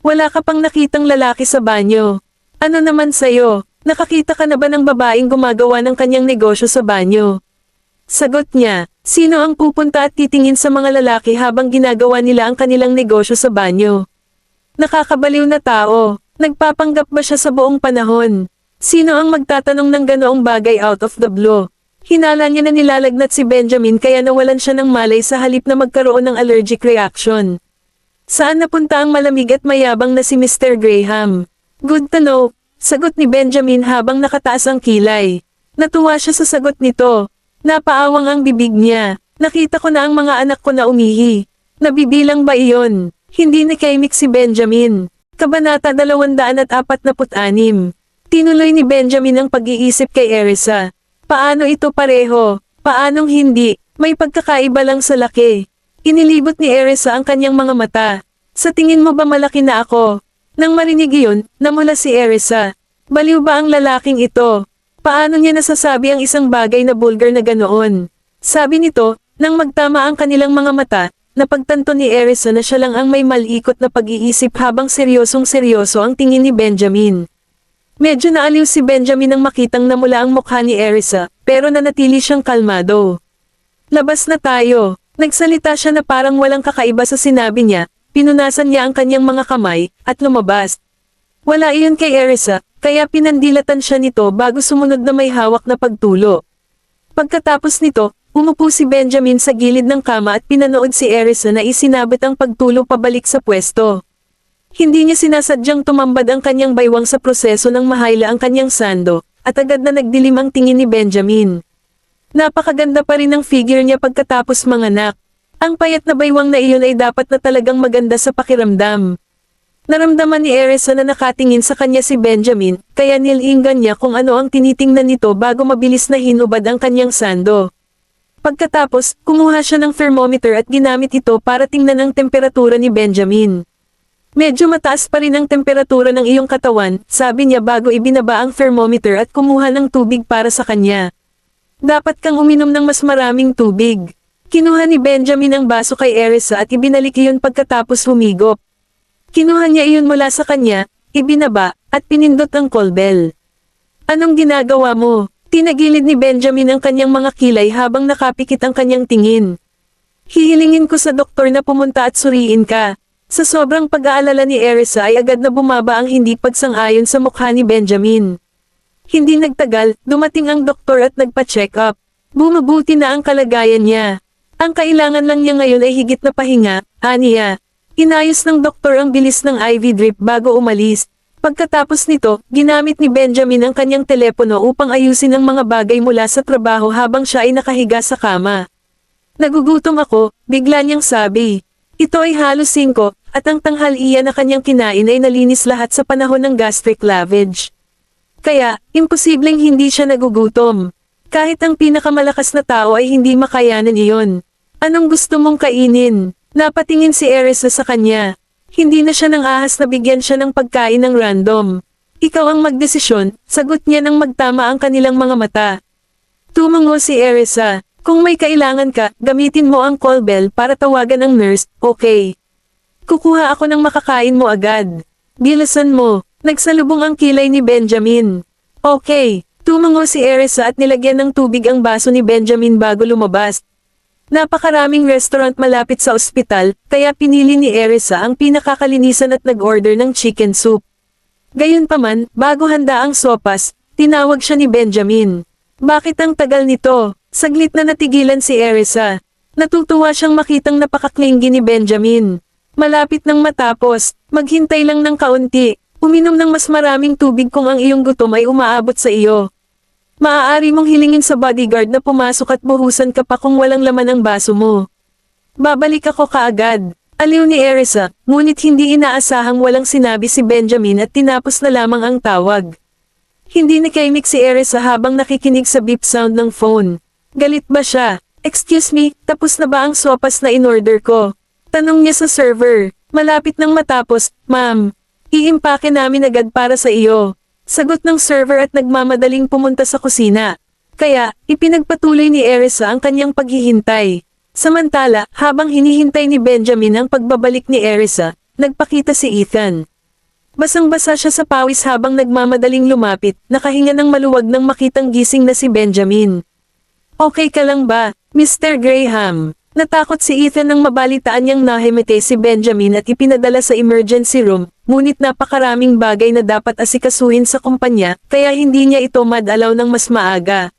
Wala ka pang nakitang lalaki sa banyo. Ano naman sa'yo? Nakakita ka na ba ng babaeng gumagawa ng kanyang negosyo sa banyo? Sagot niya, sino ang pupunta at titingin sa mga lalaki habang ginagawa nila ang kanilang negosyo sa banyo? Nakakabaliw na tao. Nagpapanggap ba siya sa buong panahon? Sino ang magtatanong ng ganoong bagay out of the blue? Hinala niya na nilalagnat si Benjamin kaya nawalan siya ng malay sa halip na magkaroon ng allergic reaction. Saan napunta ang malamig at mayabang na si Mr. Graham? Good to know, sagot ni Benjamin habang nakataas ang kilay. Natuwa siya sa sagot nito. Napaawang ang bibig niya. Nakita ko na ang mga anak ko na umihi. Nabibilang ba iyon? Hindi nakahimik si Benjamin. Kabanata 246. Tinuloy ni Benjamin ang pag-iisip kay Erisa. Paano ito pareho? Paanong hindi? May pagkakaiba lang sa laki. Inilibot ni Erisa ang kanyang mga mata. Sa tingin mo ba malaki na ako? Nang marinig iyon, namula si Erisa. Baliw ba ang lalaking ito? Paano niya nasasabi ang isang bagay na bulgar na ganoon? Sabi nito, nang magtama ang kanilang mga mata, napagtanto ni Erisa na siya lang ang may malikot na pag-iisip habang seryosong-seryoso ang tingin ni Benjamin. Medyo naaliw si Benjamin nang makitang namula ang mukha ni Erisa, pero nanatili siyang kalmado. Labas na tayo. Nagsalita siya na parang walang kakaiba sa sinabi niya, pinunasan niya ang kanyang mga kamay, at lumabas. Wala iyon kay Erisa, kaya pinandilatan siya nito bago sumunod na may hawak na pagtulo. Pagkatapos nito, umupo si Benjamin sa gilid ng kama at pinanood si Erisa na isinabit ang pagtulo pabalik sa pwesto. Hindi niya sinasadyang tumambad ang kanyang baywang sa proseso ng mahayla ang kanyang sando, at agad na nagdilim ang tingin ni Benjamin. Napakaganda pa rin ang figure niya pagkatapos manganak. Ang payat na baywang na iyon ay dapat na talagang maganda sa pakiramdam. Naramdaman ni Erisa na nakatingin sa kanya si Benjamin, kaya nilinggan niya kung ano ang tinitingnan nito bago mabilis na hinubad ang kanyang sando. Pagkatapos, kumuha siya ng thermometer at ginamit ito para tingnan ang temperatura ni Benjamin. Medyo mataas pa rin ang temperatura ng iyong katawan, sabi niya bago ibinaba ang thermometer at kumuha ng tubig para sa kanya. Dapat kang uminom ng mas maraming tubig. Kinuha ni Benjamin ang baso kay Erisa at ibinalik iyon pagkatapos humigop. Kinuha niya iyon mula sa kanya, ibinaba, at pinindot ang call bell. Anong ginagawa mo? Tinagilid ni Benjamin ang kanyang mga kilay habang nakapikit ang kanyang tingin. Hihilingin ko sa doktor na pumunta at suriin ka. Sa sobrang pag-aalala ni Erisa ay agad na bumaba ang hindi pagsang-ayon sa mukha ni Benjamin. Hindi nagtagal, dumating ang doktor at nagpa-check up. Bumubuti na ang kalagayan niya. Ang kailangan lang niya ngayon ay higit na pahinga, aniya. Inayos ng doktor ang bilis ng IV drip bago umalis. Pagkatapos nito, ginamit ni Benjamin ang kanyang telepono upang ayusin ang mga bagay mula sa trabaho habang siya ay nakahiga sa kama. Nagugutom ako, bigla niyang sabi. Ito ay halos 5, at ang tanghalian na kanyang kinain ay nalinis lahat sa panahon ng gastric lavage. Kaya, imposibleng hindi siya nagugutom. Kahit ang pinakamalakas na tao ay hindi makayanan iyon. Anong gusto mong kainin? Napatingin si Erisa sa kanya. Hindi na siya nang ahas na bigyan siya ng pagkain ng random. Ikaw ang magdesisyon, sagot niya nang magtama ang kanilang mga mata. Tumango si Erisa. Kung may kailangan ka, gamitin mo ang call bell para tawagan ang nurse, okay? Kukuha ako ng makakain mo agad. Bilisan mo. Nagsalubong ang kilay ni Benjamin. Okay. Tumango si Erisa at nilagyan ng tubig ang baso ni Benjamin bago lumabas. Napakaraming restaurant malapit sa ospital, kaya pinili ni Erisa ang pinakakalinisan at nag-order ng chicken soup. Gayunpaman, bago handa ang sopas, tinawag siya ni Benjamin. Bakit ang tagal nito? Saglit na natigilan si Erisa. Natutuwa siyang makitang napakaklingi ni Benjamin. Malapit nang matapos, maghintay lang ng kaunti. Uminom ng mas maraming tubig kung ang iyong gutom ay umaabot sa iyo. Maaari mong hilingin sa bodyguard na pumasok at buhusan ka pa kung walang laman ang baso mo. Babalik ako kaagad. Aliw ni Erisa, ngunit hindi inaasahang walang sinabi si Benjamin at tinapos na lamang ang tawag. Hindi nakaimik si Erisa habang nakikinig sa beep sound ng phone. Galit ba siya? Excuse me, tapos na ba ang sopas na in-order ko? Tanong niya sa server. Malapit nang matapos, ma'am. Iimpake namin agad para sa iyo. Sagot ng server at nagmamadaling pumunta sa kusina. Kaya, ipinagpatuloy ni Erisa ang kanyang paghihintay. Samantala, habang hinihintay ni Benjamin ang pagbabalik ni Erisa, nagpakita si Ethan. Basang-basa siya sa pawis habang nagmamadaling lumapit, nakahinga ng maluwag nang makitang gising na si Benjamin. Okay ka lang ba, Mr. Graham? Natakot si Ethan nang mabalitaan niyang nahimete si Benjamin at ipinadala sa emergency room, ngunit napakaraming bagay na dapat asikasuhin sa kumpanya, kaya hindi niya ito madalaw ng mas maaga.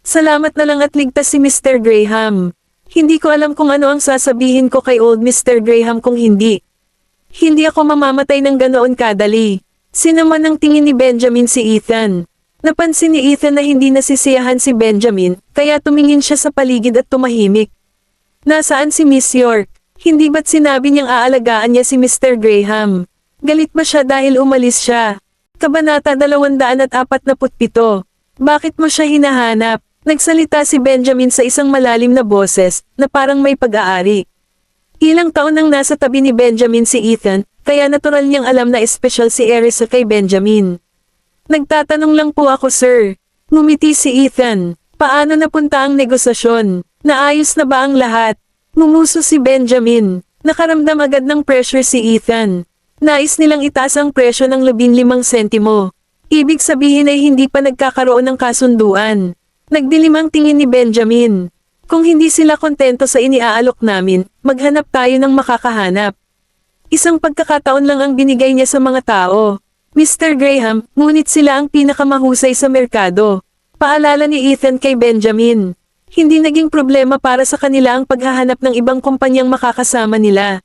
Salamat na lang at ligtas si Mr. Graham. Hindi ko alam kung ano ang sasabihin ko kay old Mr. Graham kung hindi. Hindi ako mamamatay ng ganoon kadali. Sinaman ang tingin ni Benjamin si Ethan. Napansin ni Ethan na hindi nasisiyahan si Benjamin, kaya tumingin siya sa paligid at tumahimik. Nasaan si Miss York? Hindi ba't sinabi niyang aalagaan niya si Mr. Graham? Galit ba siya dahil umalis siya? Kabanata 247. Bakit mo siya hinahanap? Nagsalita si Benjamin sa isang malalim na boses, na parang may pag-aari. Ilang taon nang nasa tabi ni Benjamin si Ethan, kaya natural niyang alam na espesyal si Erisa kay Benjamin. Nagtatanong lang po ako, sir. Ngumiti si Ethan. Paano napunta ang negosasyon? Naayos na ba ang lahat? Ngumuso si Benjamin. Nakaramdam agad ng pressure si Ethan. Nais nilang itaas ang presyo ng 15 sentimo. Ibig sabihin ay hindi pa nagkakaroon ng kasunduan. Nagdilim ang tingin ni Benjamin. Kung hindi sila kontento sa iniaalok namin, maghanap tayo ng makakahanap. Isang pagkakataon lang ang binigay niya sa mga tao. Mr. Graham, ngunit sila ang pinakamahusay sa merkado. Paalala ni Ethan kay Benjamin. Hindi naging problema para sa kanila ang paghahanap ng ibang kumpanyang makakasama nila.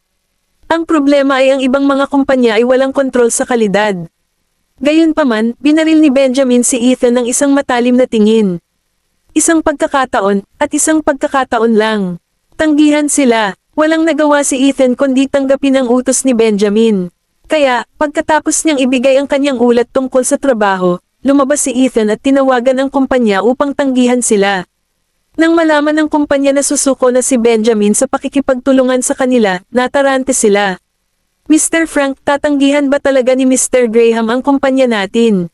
Ang problema ay ang ibang mga kumpanya ay walang kontrol sa kalidad. Gayunpaman, binaril ni Benjamin si Ethan ng isang matalim na tingin. Isang pagkakataon, at isang pagkakataon lang. Tanggihan sila. Walang nagawa si Ethan kundi tanggapin ang utos ni Benjamin. Kaya, pagkatapos niyang ibigay ang kanyang ulat tungkol sa trabaho, lumabas si Ethan at tinawagan ang kumpanya upang tanggihan sila. Nang malaman ng kumpanya na susuko na si Benjamin sa pakikipagtulungan sa kanila, natarante sila. Mr. Frank, tatanggihan ba talaga ni Mr. Graham ang kumpanya natin?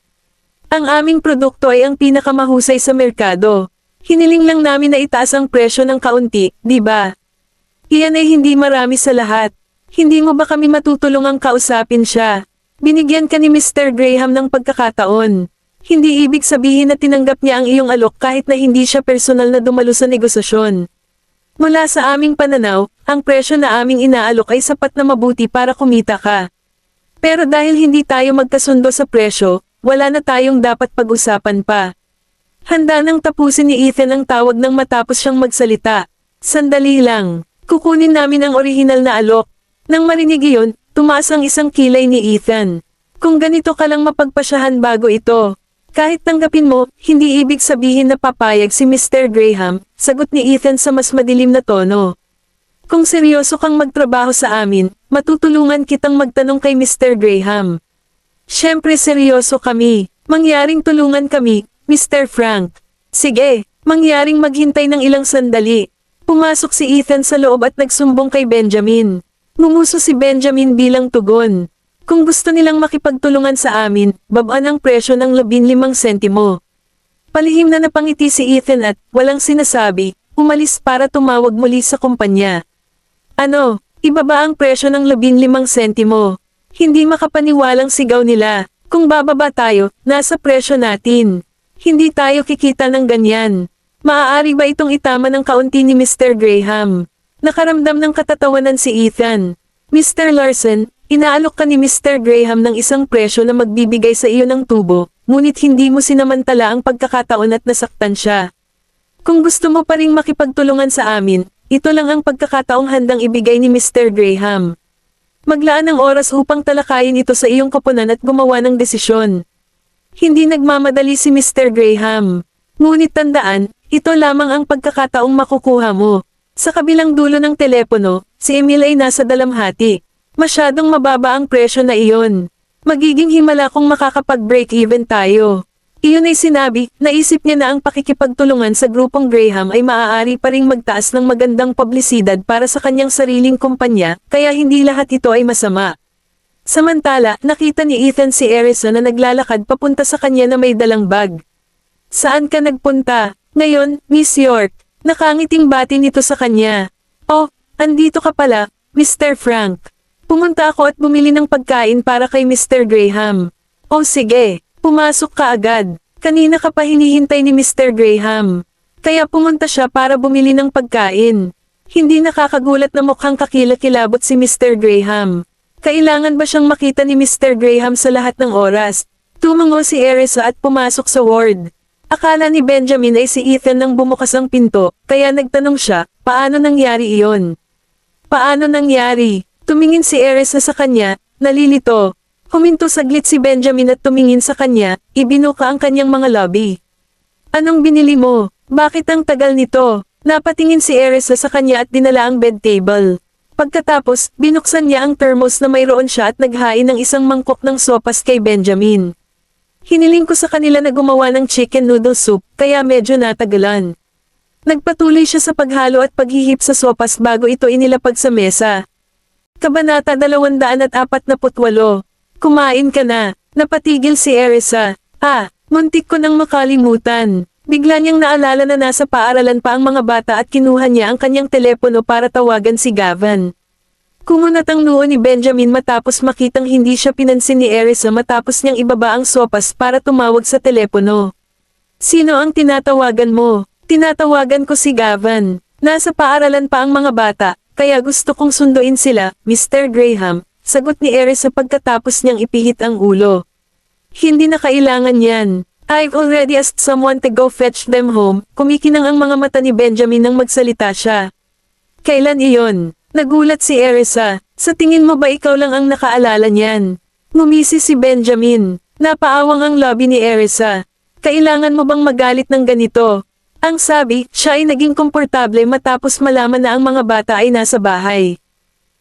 Ang aming produkto ay ang pinakamahusay sa merkado. Hiniling lang namin na itaas ang presyo ng kaunti, di ba? Iyan ay hindi marami sa lahat. Hindi mo ba kami matutulungang kausapin siya? Binigyan ka ni Mr. Graham ng pagkakataon. Hindi ibig sabihin na tinanggap niya ang iyong alok kahit na hindi siya personal na dumalo sa negosasyon. Mula sa aming pananaw, ang presyo na aming inaalok ay sapat na mabuti para kumita ka. Pero dahil hindi tayo magkasundo sa presyo, wala na tayong dapat pag-usapan pa. Handa nang tapusin ni Ethan ang tawag nang matapos siyang magsalita. Sandali lang, kukunin namin ang orihinal na alok. Nang marinig iyon, tumaas ang isang kilay ni Ethan. Kung ganito ka lang mapagpasyahan bago ito. Kahit tanggapin mo, hindi ibig sabihin na papayag si Mr. Graham, sagot ni Ethan sa mas madilim na tono. Kung seryoso kang magtrabaho sa amin, matutulungan kitang magtanong kay Mr. Graham. Siyempre seryoso kami. Mangyaring tulungan kami, Mr. Frank. Sige, mangyaring maghintay ng ilang sandali. Pumasok si Ethan sa loob at nagsumbong kay Benjamin. Ngumuso si Benjamin bilang tugon. Kung gusto nilang makipagtulungan sa amin, babaan ang presyo ng 15 sentimo. Palihim na napangiti si Ethan at, walang sinasabi, umalis para tumawag muli sa kumpanya. Ano, ibaba ang presyo ng 15 sentimo. Hindi makapaniwalang sigaw nila. Kung bababa tayo, nasa presyo natin. Hindi tayo kikita ng ganyan. Maaari ba itong itama ng kaunti ni Mr. Graham? Nakaramdam ng katatawanan si Ethan. Mr. Larson, inaalok ka ni Mr. Graham ng isang presyo na magbibigay sa iyo ng tubo, ngunit hindi mo sinamantala ang pagkakataon at nasaktan siya. Kung gusto mo pa ring makipagtulungan sa amin, ito lang ang pagkakataong handang ibigay ni Mr. Graham. Maglaan ng oras upang talakayin ito sa iyong koponan at gumawa ng desisyon. Hindi nagmamadali si Mr. Graham. Ngunit tandaan, ito lamang ang pagkakataong makukuha mo. Sa kabilang dulo ng telepono, si Emil ay nasa dalamhati. Masyadong mababa ang presyo na iyon. Magiging himala kung makakapag-break even tayo. Iyon ay sinabi, naisip niya na ang pakikipagtulungan sa grupong Graham ay maaari pa ring magtaas ng magandang publisidad para sa kanyang sariling kumpanya, kaya hindi lahat ito ay masama. Samantala, nakita ni Ethan si Erisa na naglalakad papunta sa kanya na may dalang bag. Saan ka nagpunta? Ngayon, Miss York. Nakangiting bati nito sa kanya. Oh, andito ka pala, Mr. Frank. Pumunta ako at bumili ng pagkain para kay Mr. Graham. Oh sige, pumasok ka agad. Kanina ka pa hinihintay ni Mr. Graham. Kaya pumunta siya para bumili ng pagkain. Hindi nakakagulat na mukhang kakilakilabot si Mr. Graham. Kailangan ba siyang makita ni Mr. Graham sa lahat ng oras? Tumango si Erisa at pumasok sa ward. Akala ni Benjamin ay si Ethan nang bumukas ang pinto, kaya nagtanong siya, paano nangyari iyon? Paano nangyari? Tumingin si Erisa sa kanya, nalilito. Huminto saglit si Benjamin at tumingin sa kanya, ibinuka ang kanyang mga labi. Anong binili mo? Bakit ang tagal nito? Napatingin si Erisa sa kanya at dinala ang bed table. Pagkatapos, binuksan niya ang thermos na mayroon siya at naghain ng isang mangkok ng sopas kay Benjamin. Hiniling ko sa kanila na gumawa ng chicken noodle soup, kaya medyo natagalan. Nagpatuloy siya sa paghalo at paghihip sa sopas bago ito inilapag sa mesa. Kabanata 248. Kumain ka na. Napatigil si Erisa. Muntik ko nang makalimutan. Bigla niyang naalala na nasa paaralan pa ang mga bata at kinuha niya ang kanyang telepono para tawagan si Gavin. Kumunat ang noo ni Benjamin matapos makitang hindi siya pinansin ni Erisa matapos niyang ibaba ang sopas para tumawag sa telepono. Sino ang tinatawagan mo? Tinatawagan ko si Gavin. Nasa paaralan pa ang mga bata, kaya gusto kong sunduin sila, Mr. Graham, sagot ni Erisa pagkatapos niyang ipihit ang ulo. Hindi na kailangan yan. I've already asked someone to go fetch them home. Kumikinang ang mga mata ni Benjamin nang magsalita siya. Kailan iyon? Nagulat si Erisa. Sa tingin mo ba ikaw lang ang nakaalala niyan? Ngumisi si Benjamin. Napaawang ang labi ni Erisa. Kailangan mo bang magalit ng ganito? Ang sabi, siya ay naging komportable matapos malaman na ang mga bata ay nasa bahay.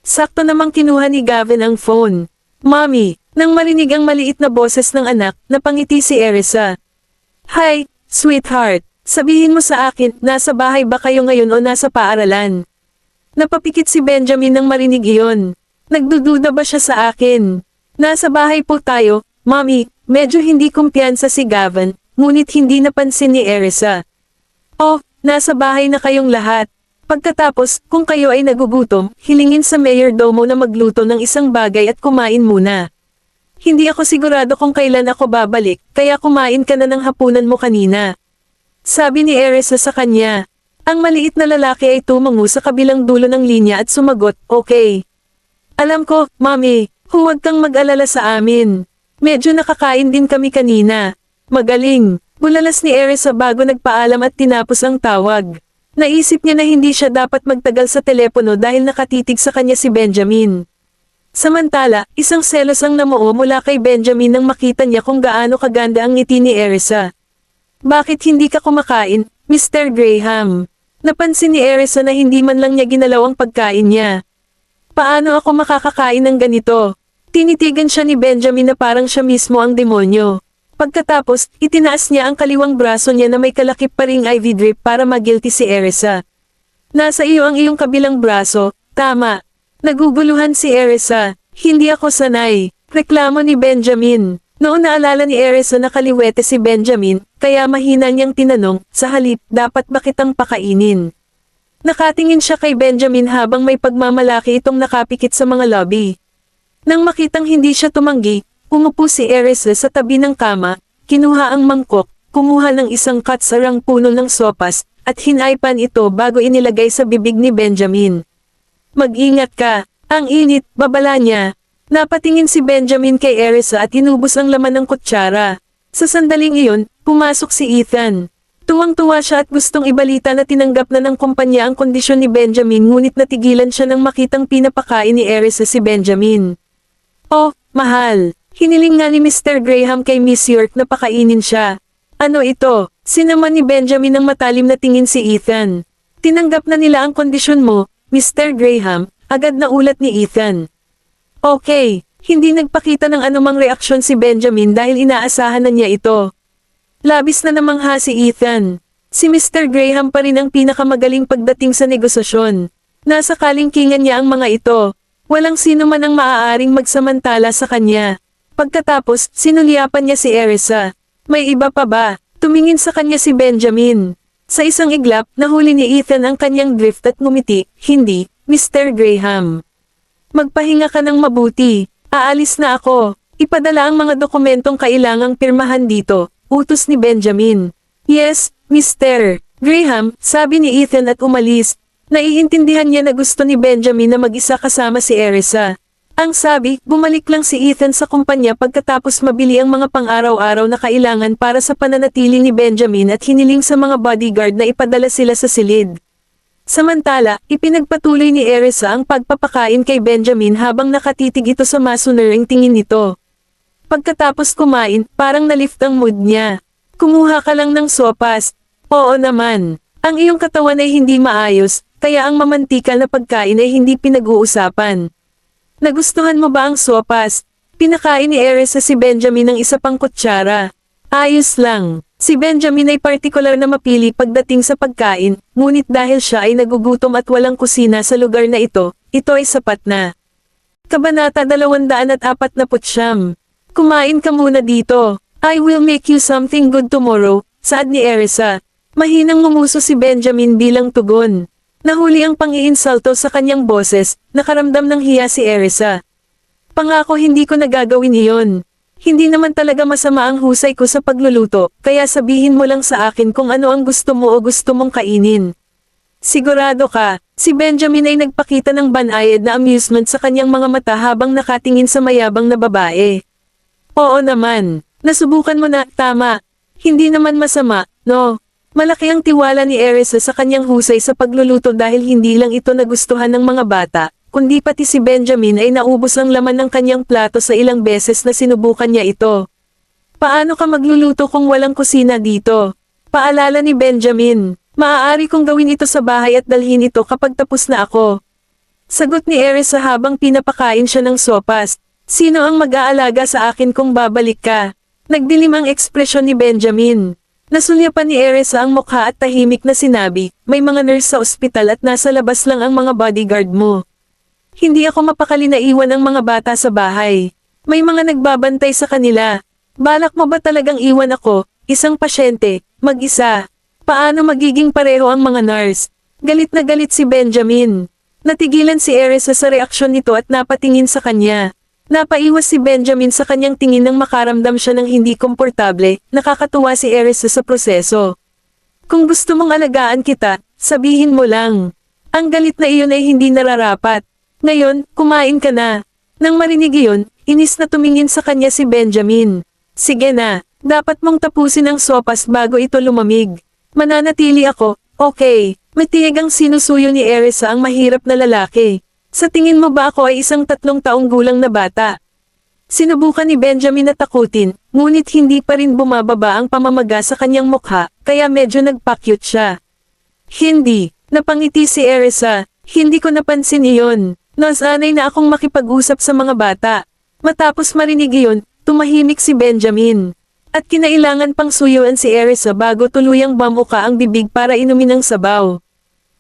Sakto namang kinuha ni Gavin ang phone. Mommy, nang marinig ang maliit na boses ng anak, napangiti si Erisa. Hi, sweetheart. Sabihin mo sa akin, nasa bahay ba kayo ngayon o nasa paaralan? Napapikit si Benjamin nang marinig iyon. Nagdududa ba siya sa akin? Nasa bahay po tayo, Mommy. Medyo hindi kumpiyansa si Gavin, ngunit hindi napansin ni Erisa. Oh, nasa bahay na kayong lahat. Pagkatapos, kung kayo ay nagugutom, hilingin sa mayordomo na magluto ng isang bagay at kumain muna. Hindi ako sigurado kung kailan ako babalik, kaya kumain ka na ng hapunan mo kanina. Sabi ni Erisa sa kanya. Ang maliit na lalaki ay tumango sa kabilang dulo ng linya at sumagot, okay. Alam ko, Mommy, huwag kang mag-alala sa amin. Medyo nakakain din kami kanina. Magaling. Bulalas ni Erisa bago nagpaalam at tinapos ang tawag. Naisip niya na hindi siya dapat magtagal sa telepono dahil nakatitig sa kanya si Benjamin. Samantala, isang selos ang namuo mula kay Benjamin nang makita niya kung gaano kaganda ang ngiti ni Erisa. Bakit hindi ka kumakain, Mr. Graham? Napansin ni Erisa na hindi man lang niya ginalaw ang pagkain niya. Paano ako makakakain ng ganito? Tinitigan siya ni Benjamin na parang siya mismo ang demonyo. Pagkatapos, itinaas niya ang kaliwang braso niya na may kalakip pa ring IV drip para magilty si Erisa. Nasa iyo ang iyong kabilang braso, tama. Naguguluhan si Erisa. Hindi ako sanay. Reklamo ni Benjamin. Noon naalala ni Erisa na kaliwete si Benjamin, kaya mahina niyang tinanong, sa halip, dapat ba kitang pakainin? Nakatingin siya kay Benjamin habang may pagmamalaki itong nakapikit sa mga lobby. Nang makitang hindi siya tumanggi, umupo si Erisa sa tabi ng kama, kinuha ang mangkok, kumuha ng isang katsarang puno ng sopas, at hinaypan ito bago inilagay sa bibig ni Benjamin. Mag-ingat ka, ang init, babala niya. Napatingin si Benjamin kay Erisa at inubos ang laman ng kutsara. Sa sandaling iyon, pumasok si Ethan. Tuwang-tuwa siya at gustong ibalita na tinanggap na ng kumpanya ang kondisyon ni Benjamin ngunit natigilan siya nang makitang pinapakain ni Erisa si Benjamin. Oh, mahal. Hiniling nga ni Mr. Graham kay Miss York na pakainin siya. Ano ito? Sinaman ni Benjamin ng matalim na tingin si Ethan. Tinanggap na nila ang kondisyon mo, Mr. Graham, agad na ulat ni Ethan. Okay, hindi nagpakita ng anumang reaksyon si Benjamin dahil inaasahan na niya ito. Labis na namangha si Ethan. Si Mr. Graham pa rin ang pinakamagaling pagdating sa negosasyon. Nasa kalingkingan niya ang mga ito. Walang sino man ang maaaring magsamantala sa kanya. Pagkatapos, sinulyapan niya si Erisa. May iba pa ba? Tumingin sa kanya si Benjamin. Sa isang iglap, nahuli ni Ethan ang kanyang drift at ngumiti, hindi, Mr. Graham. Magpahinga ka ng mabuti. Aalis na ako. Ipadala ang mga dokumentong kailangang pirmahan dito, utos ni Benjamin. Yes, Mr. Graham, sabi ni Ethan at umalis. Naiintindihan niya na gusto ni Benjamin na mag-isa kasama si Erisa. Ang sabi, bumalik lang si Ethan sa kumpanya pagkatapos mabili ang mga pang-araw-araw na kailangan para sa pananatili ni Benjamin at hiniling sa mga bodyguard na ipadala sila sa silid. Samantala, ipinagpatuloy ni Erisa ang pagpapakain kay Benjamin habang nakatitig ito sa masunuring tingin nito. Pagkatapos kumain, parang nalift ang mood niya. Kumuha ka lang ng sopas. Oo naman. Ang iyong katawan ay hindi maayos, kaya ang mamantikal na pagkain ay hindi pinag-uusapan. Nagustuhan mo ba ang sopas? Pinakain ni Erisa si Benjamin ng isa pang kutsara. Ayos lang. Si Benjamin ay partikular na mapili pagdating sa pagkain, ngunit dahil siya ay nagugutom at walang kusina sa lugar na ito ay sapat na. Kabanata 249. Kumain ka muna dito. I will make you something good tomorrow, saad ni Erisa. Mahinang ngumuso si Benjamin bilang tugon. Nahuli ang pang-iinsulto sa kanyang boses, nakaramdam ng hiya si Erisa. Pangako hindi ko nagagawin iyon. Hindi naman talaga masama ang husay ko sa pagluluto, kaya sabihin mo lang sa akin kung ano ang gusto mo o gusto mong kainin. Sigurado ka, si Benjamin ay nagpakita ng banayad na amusement sa kanyang mga mata habang nakatingin sa mayabang na babae. Oo naman, nasubukan mo na, tama. Hindi naman masama, no? Malaki ang tiwala ni Erisa sa kanyang husay sa pagluluto dahil hindi lang ito nagustuhan ng mga bata, kundi pati si Benjamin ay naubos ang laman ng kanyang plato sa ilang beses na sinubukan niya ito. Paano ka magluluto kung walang kusina dito? Paalala ni Benjamin, maaari kong gawin ito sa bahay at dalhin ito kapag tapos na ako. Sagot ni Erisa habang pinapakain siya ng sopas. Sino ang mag-aalaga sa akin kung babalik ka? Nagdilim ang ekspresyon ni Benjamin. Nasulyapan ni Erisa ang mukha at tahimik na sinabi, may mga nurse sa ospital at nasa labas lang ang mga bodyguard mo. Hindi ako mapakali na iwan ang mga bata sa bahay. May mga nagbabantay sa kanila. Balak mo ba talagang iwan ako, isang pasyente, mag-isa? Paano magiging pareho ang mga nurse? Galit na galit si Benjamin. Natigilan si Erisa sa reaksyon nito at napatingin sa kanya. Napaiwas si Benjamin sa kanyang tingin nang makaramdam siya ng hindi komportable, nakakatuwa si Erisa sa proseso. Kung gusto mong alagaan kita, sabihin mo lang. Ang galit na iyon ay hindi nararapat. Ngayon, kumain ka na. Nang marinig iyon, inis na tumingin sa kanya si Benjamin. Sige na, dapat mong tapusin ang sopas bago ito lumamig. Mananatili ako, okay. Matiyag ang sinusuyo ni Erisa ang mahirap na lalaki. Sa tingin mo ba ako ay isang 3 taong gulang na bata? Sinubukan ni Benjamin na takutin, ngunit hindi pa rin bumababa ang pamamaga sa kanyang mukha, kaya medyo nagpakyut siya. Hindi, napangiti si Erisa, hindi ko napansin iyon. Nasanay na akong makipag-usap sa mga bata. Matapos marinig iyon, tumahimik si Benjamin. At kinailangan pang suyuan si Erisa bago tuluyang bamuka ang bibig para inumin ng sabaw.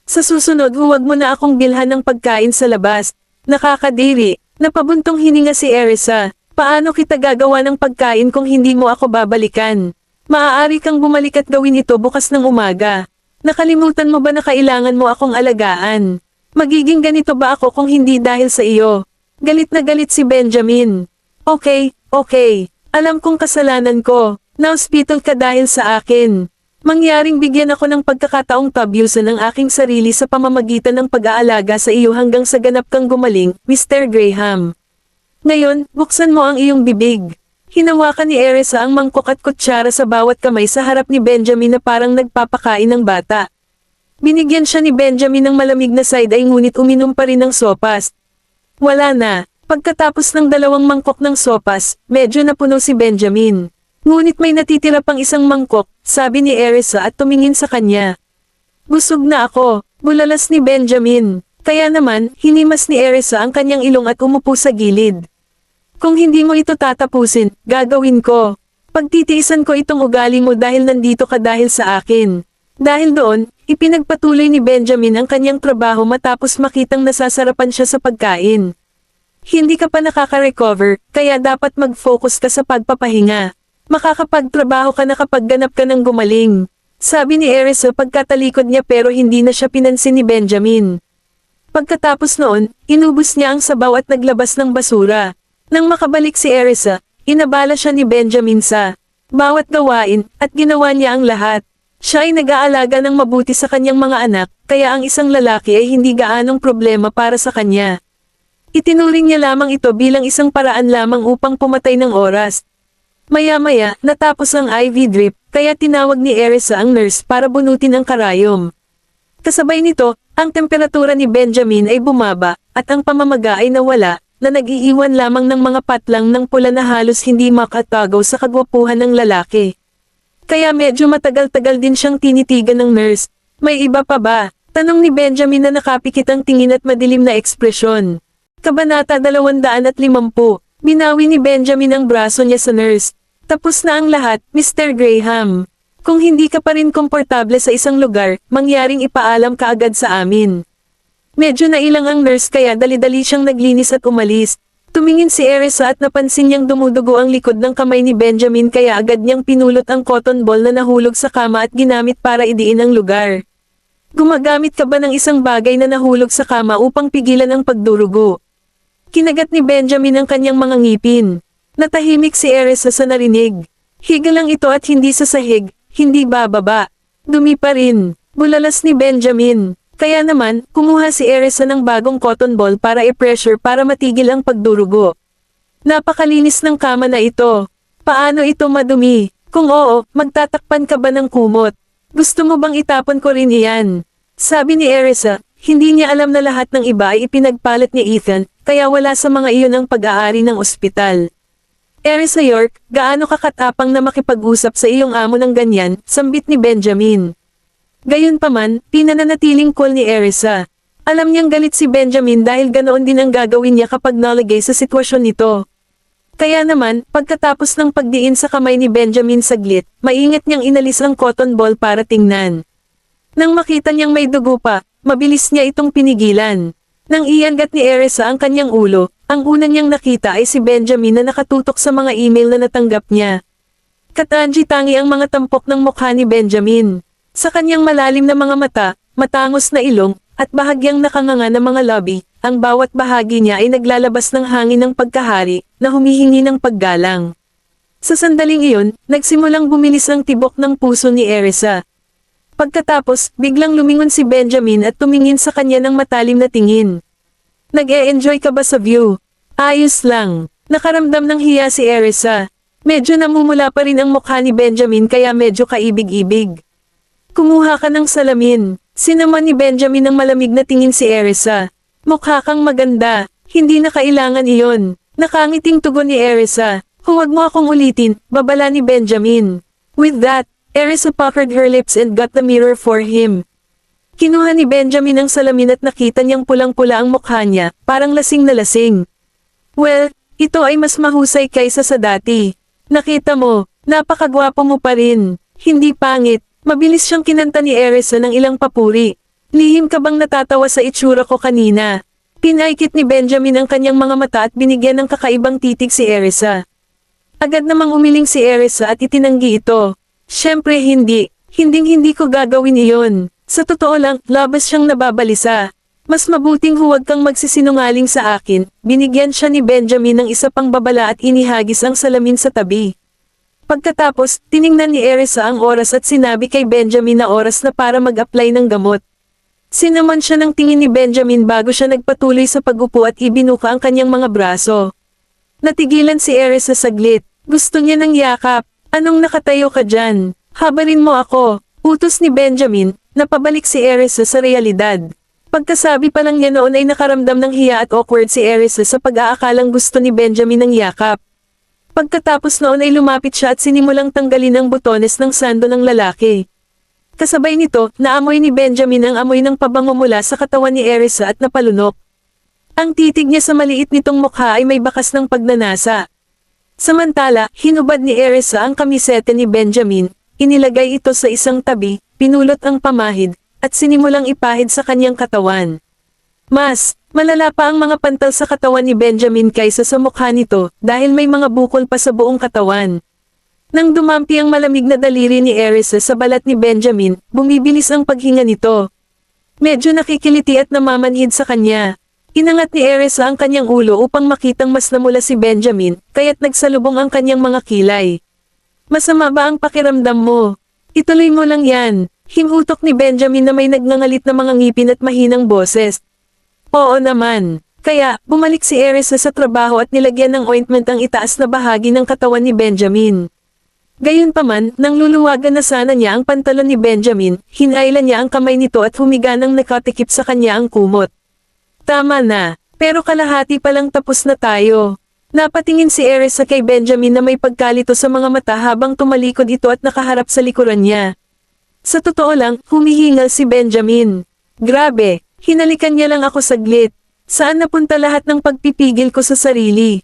Sa susunod huwag mo na akong bilhan ng pagkain sa labas. Nakakadiri, napabuntong hininga si Erisa. Paano kita gagawa ng pagkain kung hindi mo ako babalikan? Maaari kang bumalik at gawin ito bukas ng umaga. Nakalimutan mo ba na kailangan mo akong alagaan? Magiging ganito ba ako kung hindi dahil sa iyo? Galit na galit si Benjamin. Okay, okay. Alam kong kasalanan ko. Na-hospital ka dahil sa akin. Mangyaring bigyan ako ng pagkakataong tabyusan ang aking sarili sa pamamagitan ng pag-aalaga sa iyo hanggang sa ganap kang gumaling, Mr. Graham. Ngayon, buksan mo ang iyong bibig. Hinawakan ni Erisa ang mangkok at kutsara sa bawat kamay sa harap ni Benjamin na parang nagpapakain ng bata. Binigyan siya ni Benjamin ng malamig na side-eye ngunit uminom pa rin ng sopas. Wala na. Pagkatapos ng 2 mangkok ng sopas, medyo napuno si Benjamin. Ngunit may natitira pang isang mangkok, sabi ni Erisa at tumingin sa kanya. Busog na ako, bulalas ni Benjamin. Kaya naman, hinimas ni Erisa ang kanyang ilong at umupo sa gilid. Kung hindi mo ito tatapusin, gagawin ko. Pagtitiisan ko itong ugali mo dahil nandito ka dahil sa akin. Dahil doon, ipinagpatuloy ni Benjamin ang kanyang trabaho matapos makitang nasasarapan siya sa pagkain. Hindi ka pa nakaka-recover, kaya dapat mag-focus ka sa pagpapahinga. Makakapagtrabaho ka na kapag ganap ka ng gumaling. Sabi ni Erisa pagkatalikod niya pero hindi na siya pinansin ni Benjamin. Pagkatapos noon, inubos niya ang sabaw at naglabas ng basura. Nang makabalik si Erisa, inabala siya ni Benjamin sa bawat gawain at ginawa niya ang lahat. Siya ay nag-aalaga ng mabuti sa kanyang mga anak, kaya ang isang lalaki ay hindi gaanong problema para sa kanya. Itinuring niya lamang ito bilang isang paraan lamang upang pumatay ng oras. Maya-maya, natapos ang IV drip, kaya tinawag ni Erisa ang nurse para bunutin ang karayom. Kasabay nito, ang temperatura ni Benjamin ay bumaba, at ang pamamaga ay nawala, na nag-iiwan lamang ng mga patlang ng pula na halos hindi makatagaw sa kagwapuhan ng lalaki. Kaya medyo matagal-tagal din siyang tinitigan ng nurse. May iba pa ba? Tanong ni Benjamin na nakapikit ang tingin at madilim na ekspresyon. Kabanata 250. Binawi ni Benjamin ang braso niya sa nurse. Tapos na ang lahat, Mr. Graham. Kung hindi ka pa rin komportable sa isang lugar, mangyaring ipaalam ka agad sa amin. Medyo nailang ang nurse kaya dali-dali siyang naglinis at umalis. Tumingin si Erisa at napansin niyang dumudugo ang likod ng kamay ni Benjamin kaya agad niyang pinulot ang cotton ball na nahulog sa kama at ginamit para idiin ang lugar. Gumagamit ka ba ng isang bagay na nahulog sa kama upang pigilan ang pagdurugo? Kinagat ni Benjamin ang kanyang mga ngipin. Natahimik si Erisa sa narinig. Higa lang ito at hindi sa sahig, hindi bababa. Dumi pa rin. Bulalas ni Benjamin. Kaya naman, kumuha si Erisa ng bagong cotton ball para i-pressure para matigil ang pagdurugo. Napakalinis ng kama na ito. Paano ito madumi? Kung oo, magtatakpan ka ba ng kumot? Gusto mo bang itapon ko rin iyan? Sabi ni Erisa, hindi niya alam na lahat ng iba ay ipinagpalit ni Ethan, kaya wala sa mga iyon ang pag-aari ng ospital. Erisa York, gaano kakatapang na makipag-usap sa iyong amo ng ganyan, sambit ni Benjamin. Gayunpaman, pinananatiling cool ni Erisa. Alam niyang galit si Benjamin dahil ganoon din ang gagawin niya kapag nalagay sa sitwasyon nito. Kaya naman, pagkatapos ng pagdiin sa kamay ni Benjamin saglit, maingat niyang inalis ang cotton ball para tingnan. Nang makita niyang may dugo pa, mabilis niya itong pinigilan. Nang iangat ni Erisa ang kanyang ulo, ang una niyang nakita ay si Benjamin na nakatutok sa mga email na natanggap niya. Katangi-tangi ang mga tampok ng mukha ni Benjamin. Sa kanyang malalim na mga mata, matangos na ilong, at bahagyang nakanganga na mga labi, ang bawat bahagi niya ay naglalabas ng hangin ng pagkahari, na humihingi ng paggalang. Sa sandaling iyon, nagsimulang bumilis ang tibok ng puso ni Erisa. Pagkatapos, biglang lumingon si Benjamin at tumingin sa kanya ng matalim na tingin. Nag-e-enjoy ka ba sa view? Ayos lang. Nakaramdam ng hiya si Erisa. Medyo namumula pa rin ang mukha ni Benjamin kaya medyo kaibig-ibig. Kumuha ka ng salamin. Sinaman ni Benjamin ng malamig na tingin si Erisa. Mukha kang maganda. Hindi na kailangan iyon. Nakangiting tugon ni Erisa. Huwag mo akong ulitin, babala ni Benjamin. With that, Erisa puckered her lips and got the mirror for him. Kinuha ni Benjamin ang salamin at nakita niyang pulang-pula ang mukha niya, parang lasing na lasing. Well, ito ay mas mahusay kaysa sa dati. Nakita mo, napakagwapo mo pa rin. Hindi pangit. Mabilis siyang kinanta ni Erisa ng ilang papuri. Lihim ka bang natatawa sa itsura ko kanina? Pinaikit ni Benjamin ang kanyang mga mata at binigyan ng kakaibang titig si Erisa. Agad namang umiling si Erisa at itinanggi ito. Siyempre hindi. Hinding-hindi ko gagawin iyon. Sa totoo lang, labas siyang nababalisa. Mas mabuting huwag kang magsisinungaling sa akin. Binigyan siya ni Benjamin ng isa pang babala at inihagis ang salamin sa tabi. Pagkatapos, tiningnan ni Erisa ang oras at sinabi kay Benjamin na oras na para mag-apply ng gamot. Sinaman siya ng tingin ni Benjamin bago siya nagpatuloy sa pag-upo at ibinuka ang kanyang mga braso. Natigilan si Erisa saglit. Gusto niya ng yakap. Anong nakatayo ka dyan? Habarin mo ako. Utos ni Benjamin. Napabalik si Erisa sa realidad. Pagkasabi pa lang niya noon ay nakaramdam ng hiya at awkward si Erisa sa pag-aakalang gusto ni Benjamin ng yakap. Pagkatapos noon ay lumapit siya at sinimulang tanggalin ang butones ng sando ng lalaki. Kasabay nito, naamoy ni Benjamin ang amoy ng pabango mula sa katawan ni Erisa at napalunok. Ang titig niya sa maliit nitong mukha ay may bakas ng pagnanasa. Samantala, hinubad ni Erisa ang kamisete ni Benjamin, inilagay ito sa isang tabi, pinulot ang pamahid, at sinimulang ipahid sa kanyang katawan. Mas, malala pa ang mga pantal sa katawan ni Benjamin kaysa sa mukha nito, dahil may mga bukol pa sa buong katawan. Nang dumampi ang malamig na daliri ni Erisa sa balat ni Benjamin, bumibilis ang paghinga nito. Medyo nakikiliti at namamanhid sa kanya. Inangat ni Erisa ang kanyang ulo upang makitang mas namula si Benjamin, kaya't nagsalubong ang kanyang mga kilay. Masama ba ang pakiramdam mo? Ituloy mo lang yan. Himutok ni Benjamin na may nagngangalit na mga ngipin at mahinang boses. Oo naman. Kaya, bumalik si Erisa sa trabaho at nilagyan ng ointment ang itaas na bahagi ng katawan ni Benjamin. Gayunpaman, nang luluwagan na sana niya ang pantalon ni Benjamin, hinailan niya ang kamay nito at humiga nang nakatikip sa kanya ang kumot. Tama na. Pero kalahati pa lang tapos na tayo. Napatingin si Eres sa kay Benjamin na may pagkalito sa mga mata habang tumalikod ito at nakaharap sa likuran niya. Sa totoo lang, humihingal si Benjamin. Grabe, hinalikan niya lang ako saglit. Saan napunta lahat ng pagpipigil ko sa sarili?